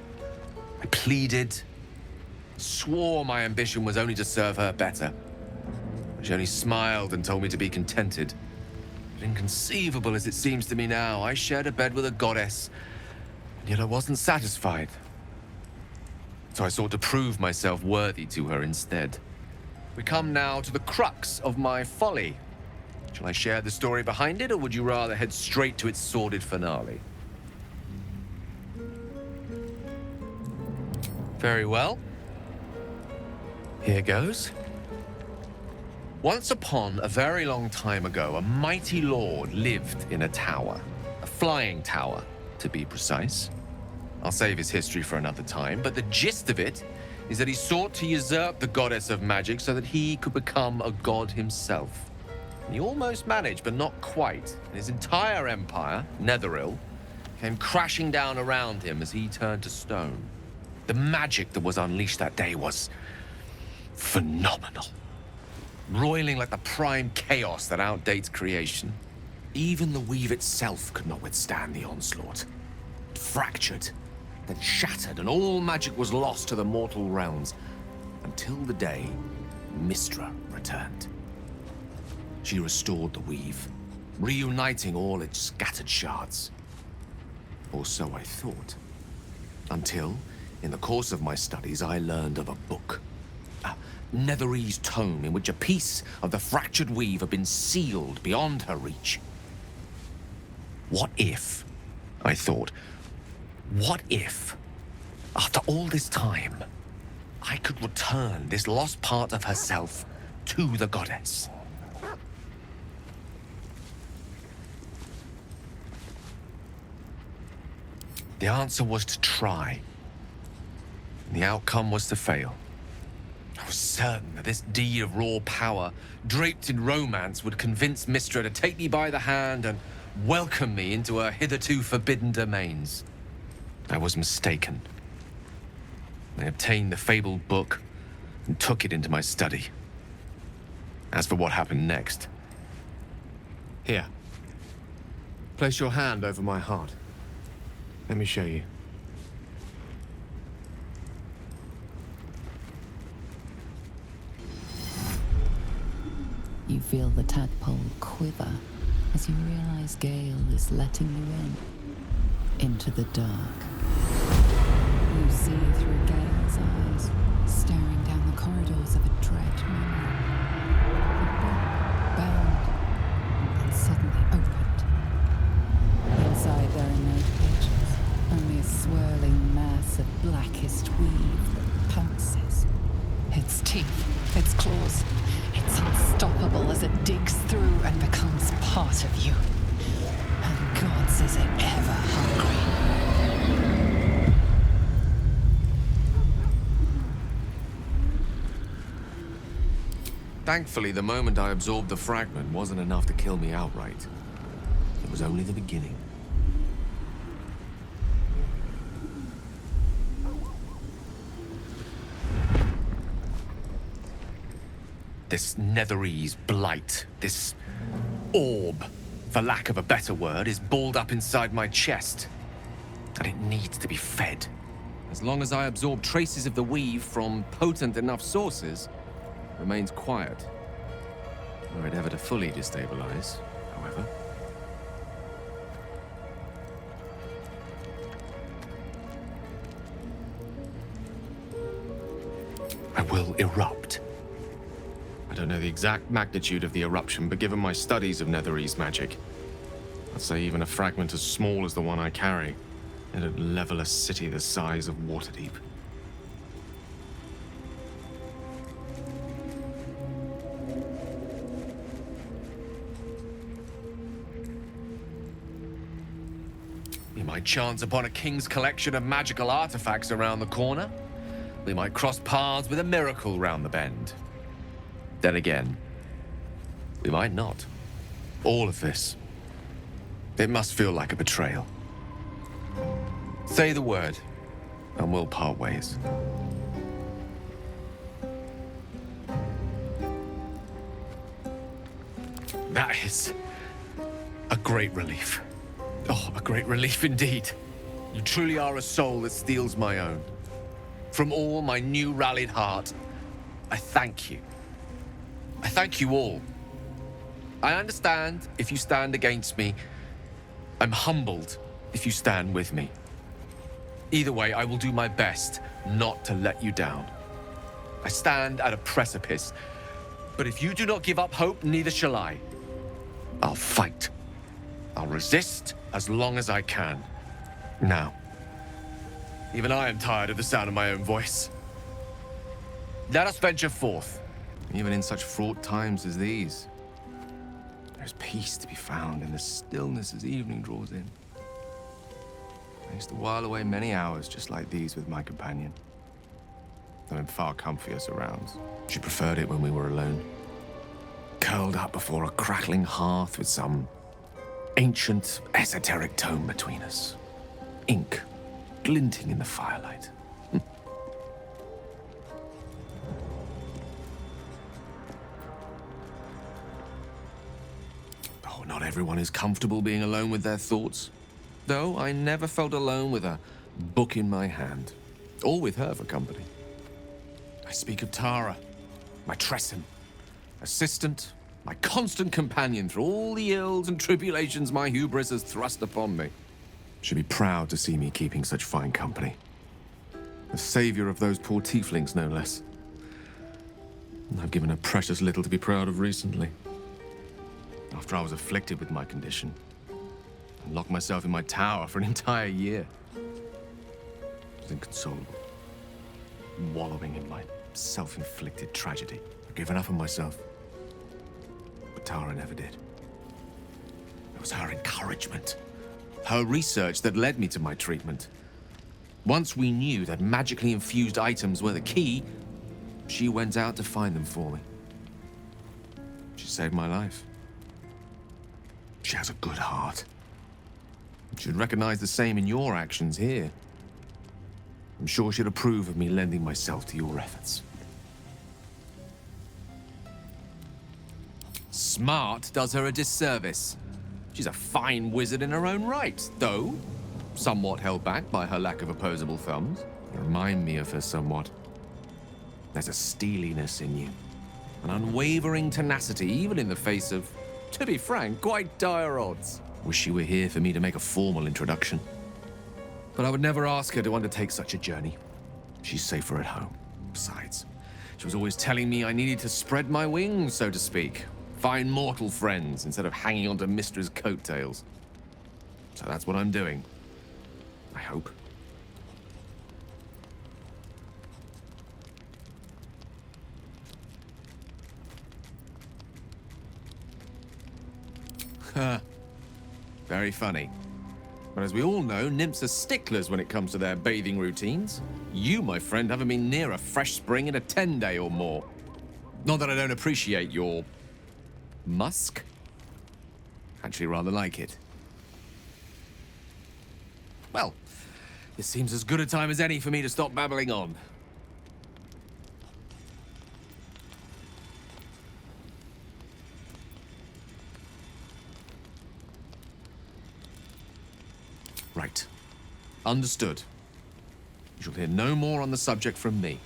I pleaded. Swore my ambition was only to serve her better. She only smiled and told me to be contented. Inconceivable as it seems to me now, I shared a bed with a goddess, and yet I wasn't satisfied. So I sought to prove myself worthy to her instead. We come now to the crux of my folly. Shall I share the story behind it, or would you rather head straight to its sordid finale? Very well. Here goes. Once upon a very long time ago, a mighty lord lived in a tower. A flying tower, to be precise. I'll save his history for another time, but the gist of it is that he sought to usurp the goddess of magic so that he could become a god himself. He almost managed, but not quite. And his entire empire, Netheril, came crashing down around him as he turned to stone. The magic that was unleashed that day was phenomenal. Roiling like the prime chaos that outdates creation. Even the weave itself could not withstand the onslaught. It fractured, then shattered, and all magic was lost to the mortal realms. Until the day Mistra returned. She restored the weave, reuniting all its scattered shards. Or so I thought. Until, in the course of my studies, I learned of a book. Netherese tome in which a piece of the fractured weave had been sealed beyond her reach. What if, I thought, what if, after all this time, I could return this lost part of herself to the goddess? The answer was to try. The outcome was to fail. I was certain that this deed of raw power, draped in romance, would convince Mystra to take me by the hand and welcome me into her hitherto forbidden domains. I was mistaken. I obtained the fabled book and took it into my study. As for what happened next... Here. Place your hand over my heart. Let me show you. You feel the tadpole quiver as you realize Gale is letting you into the dark. You see through Gale's eyes, staring down the corridors of a dread memory. A book bound and suddenly opened. Inside there are no pages, only a swirling mass of blackest weave that pounces. Its teeth, its claws, it's unstoppable as it digs through and becomes part of you. And gods, is it ever hungry. Thankfully, the moment I absorbed the fragment wasn't enough to kill me outright. It was only the beginning. This Netherese blight, this orb, for lack of a better word, is balled up inside my chest. And it needs to be fed. As long as I absorb traces of the weave from potent enough sources, it remains quiet. Were it ever to fully destabilize, however. I will erupt. I don't know the exact magnitude of the eruption, but given my studies of Netherese magic, I'd say even a fragment as small as the one I carry, it'd level a city the size of Waterdeep. We might chance upon a king's collection of magical artifacts around the corner. We might cross paths with a miracle round the bend. Then again, we might not. All of this. It must feel like a betrayal. Say the word, and we'll part ways. That is a great relief. Oh, a great relief indeed. You truly are a soul that steals my own. From all my new rallied heart, I thank you. I thank you all. I understand if you stand against me. I'm humbled if you stand with me. Either way, I will do my best not to let you down. I stand at a precipice, but if you do not give up hope, neither shall I. I'll fight. I'll resist as long as I can. Now, even I am tired of the sound of my own voice. Let us venture forth. Even in such fraught times as these, there's peace to be found in the stillness as evening draws in. I used to while away many hours just like these with my companion, though in far comfier surrounds. She preferred it when we were alone, curled up before a crackling hearth with some ancient, esoteric tome between us, ink glinting in the firelight. Not everyone is comfortable being alone with their thoughts. Though I never felt alone with a book in my hand, or with her for company. I speak of Tara, my Tresson, assistant, my constant companion through all the ills and tribulations my hubris has thrust upon me. She'd be proud to see me keeping such fine company. The savior of those poor tieflings, no less. I've given her precious little to be proud of recently. After I was afflicted with my condition, I locked myself in my tower for an entire year. I was inconsolable, wallowing in my self-inflicted tragedy. I gave enough of myself, but Tara never did. It was her encouragement, her research that led me to my treatment. Once we knew that magically infused items were the key, she went out to find them for me. She saved my life. She has a good heart. She'd recognize the same in your actions here. I'm sure she'd approve of me lending myself to your efforts. Smart does her a disservice. She's a fine wizard in her own right, though somewhat held back by her lack of opposable thumbs. You remind me of her somewhat. There's a steeliness in you, an unwavering tenacity, even in the face of, to be frank, quite dire odds. Wish she were here for me to make a formal introduction. But I would never ask her to undertake such a journey. She's safer at home. Besides, she was always telling me I needed to spread my wings, so to speak. Find mortal friends instead of hanging onto Mistra's coattails. So that's what I'm doing. I hope. Very funny. But as we all know, nymphs are sticklers when it comes to their bathing routines. You, my friend, haven't been near a fresh spring in a 10-day or more. Not that I don't appreciate your musk. Actually rather like it. Well, this seems as good a time as any for me to stop babbling on. Right. Understood. You shall hear no more on the subject from me.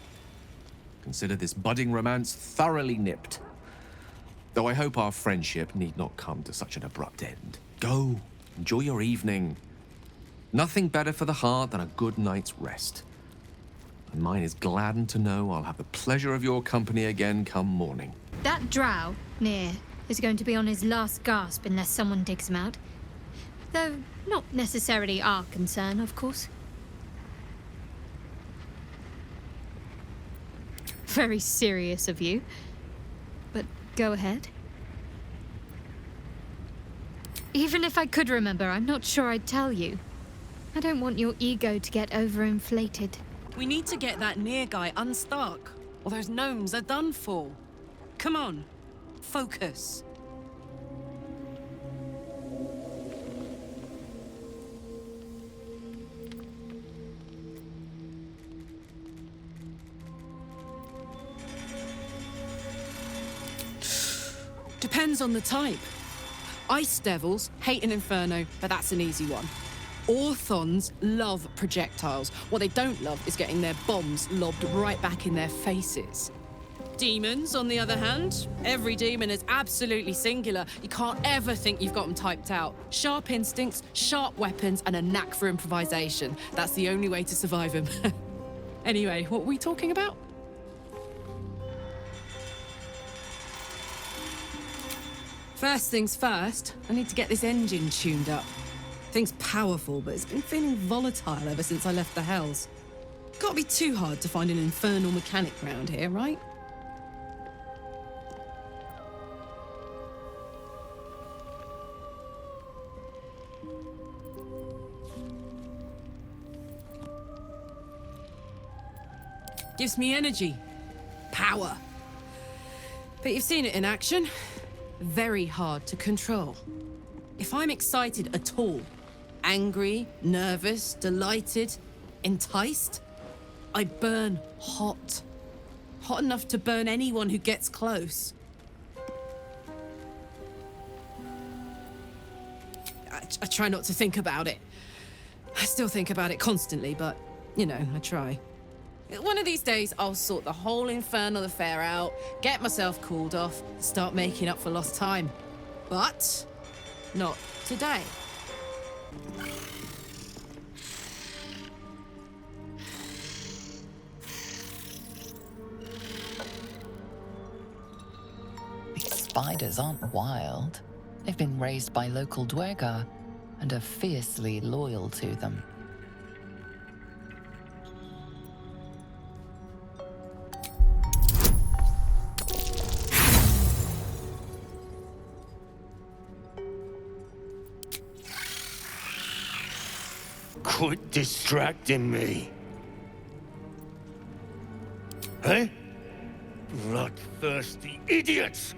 Consider this budding romance thoroughly nipped. Though I hope our friendship need not come to such an abrupt end. Go. Enjoy your evening. Nothing better for the heart than a good night's rest. And mine is gladdened to know I'll have the pleasure of your company again come morning. That drow, near, is going to be on his last gasp unless someone digs him out. Though not necessarily our concern, of course. Very serious of you. But go ahead. Even if I could remember, I'm not sure I'd tell you. I don't want your ego to get overinflated. We need to get that near guy unstuck, or those gnomes are done for. Come on, focus. Depends on the type. Ice devils hate an inferno, but that's an easy one. Orthons love projectiles. What they don't love is getting their bombs lobbed right back in their faces. Demons, on the other hand, every demon is absolutely singular. You can't ever think you've got them typed out. Sharp instincts, sharp weapons, and a knack for improvisation. That's the only way to survive them. Anyway, what were we talking about? First things first, I need to get this engine tuned up. Thing's powerful, but it's been feeling volatile ever since I left the Hells. Can't be too hard to find an infernal mechanic round here, right? Gives me energy. Power. But you've seen it in action. Very hard to control. If I'm excited at all, angry, nervous, delighted, enticed, I burn hot. Hot enough to burn anyone who gets close. I try not to think about it. I still think about it constantly, but, you know, I try. One of these days, I'll sort the whole infernal affair out, get myself cooled off, start making up for lost time. But not today. spiders aren't wild. They've been raised by local Dwergar and are fiercely loyal to them. Quit distracting me. Hey? Bloodthirsty idiots!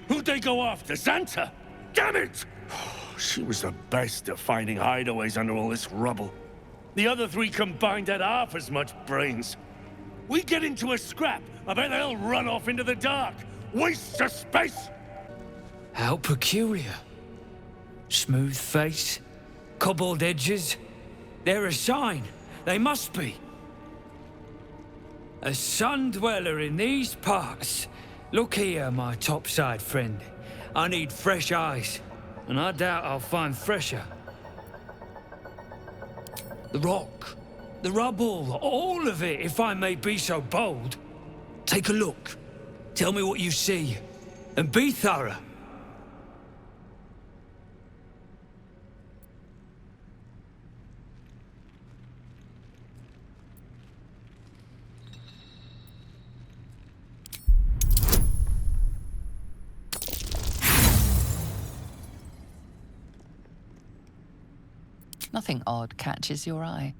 Who'd they go after? Xanta? Damn it! She was the best at finding hideaways under all this rubble. The other three combined had half as much brains. We get into a scrap, I bet they'll run off into the dark. Waste of space! How peculiar. Smooth face, cobbled edges. They're a sign. They must be. A sun dweller in these parts. Look here, my topside friend. I need fresh eyes, and I doubt I'll find fresher. The rock, the rubble, all of it, if I may be so bold. Take a look. Tell me what you see, and be thorough. Nothing odd catches your eye.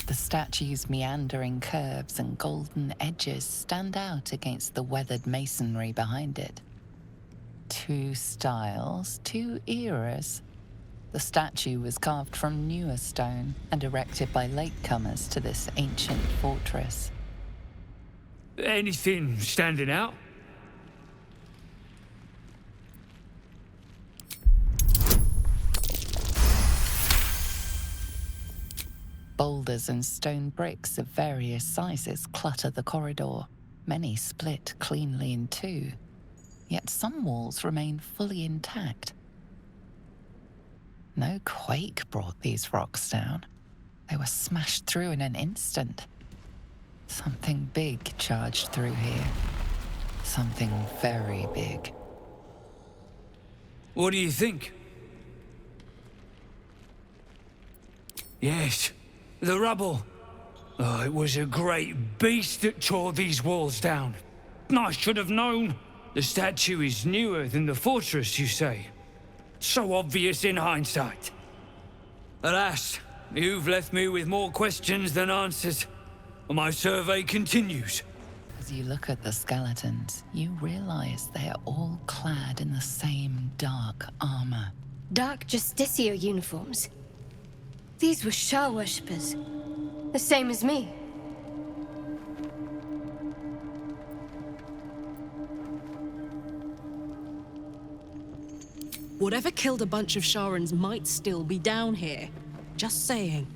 The statue's meandering curves and golden edges stand out against the weathered masonry behind it. Two styles, two eras. The statue was carved from newer stone and erected by latecomers to this ancient fortress. Anything standing out? Boulders and stone bricks of various sizes clutter the corridor. Many split cleanly in two, yet some walls remain fully intact. No quake brought these rocks down. They were smashed through in an instant. Something big charged through here. Something very big. What do you think? Yes, the rubble. Oh, it was a great beast that tore these walls down. I should have known. The statue is newer than the fortress, you say? So obvious in hindsight. Alas, you've left me with more questions than answers. My survey continues. As you look at the skeletons, you realize they are all clad in the same dark armor. Dark Justicia uniforms. These were Shah worshippers. The same as me. Whatever killed a bunch of Sharans might still be down here. Just saying.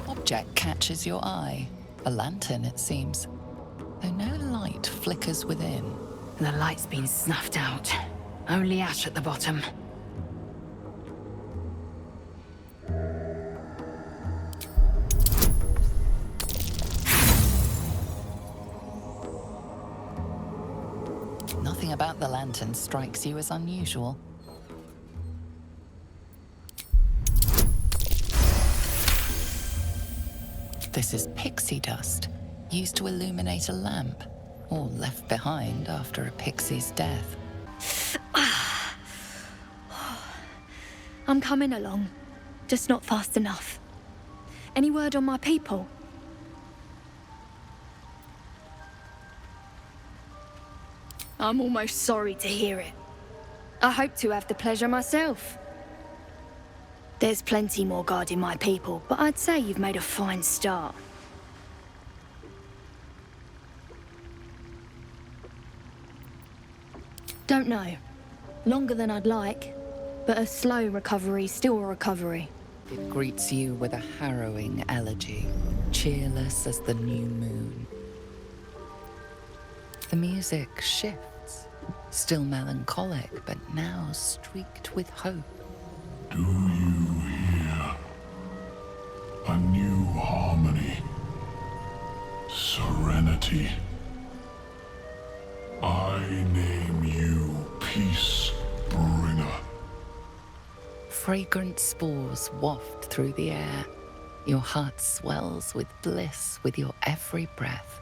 Object catches your eye. A lantern, it seems. Though no light flickers within. The light's been snuffed out. Only ash at the bottom. Nothing about the lantern strikes you as unusual. This is pixie dust, used to illuminate a lamp, or left behind after a pixie's death. I'm coming along, just not fast enough. Any word on my people? I'm almost sorry to hear it. I hope to have the pleasure myself. There's plenty more guarding my people, but I'd say you've made a fine start. Don't know. Longer than I'd like, but a slow recovery's still a recovery. It greets you with a harrowing elegy, cheerless as the new moon. The music shifts, still melancholic, but now streaked with hope. Do you hear? A new harmony. Serenity. I name you Peace Bringer. Fragrant spores waft through the air. Your heart swells with bliss with your every breath.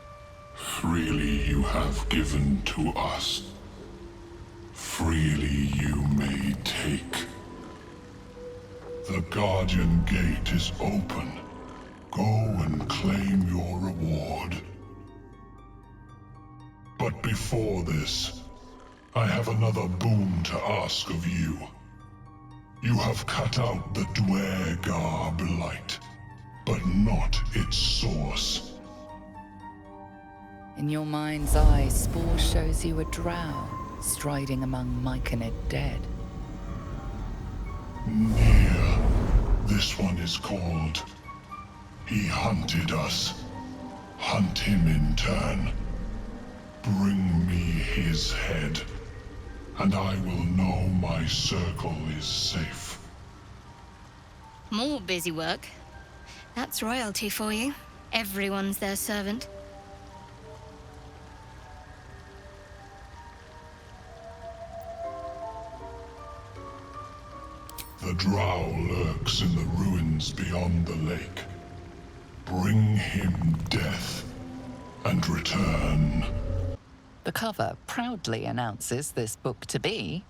Freely you have given to us. Freely you may take. The Guardian Gate is open. Go and claim your reward. But before this, I have another boon to ask of you. You have cut out the Dwergar blight, but not its source. In your mind's eye, Spore shows you a drow striding among Myconid dead. Near. This one is called. He hunted us. Hunt him in turn. Bring me his head, and I will know my circle is safe. More busy work. That's royalty for you. Everyone's their servant. The drow lurks in the ruins beyond the lake. Bring him death, and return. The cover proudly announces this book to be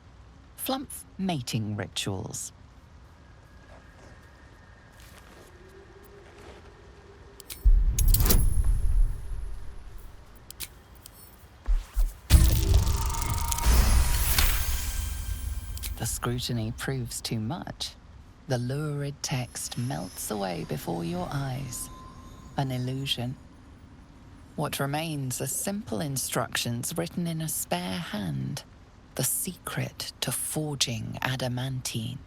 Flumph Mating Rituals. The scrutiny proves too much. The lurid text melts away before your eyes. An illusion. What remains are simple instructions written in a spare hand. The secret to forging adamantine.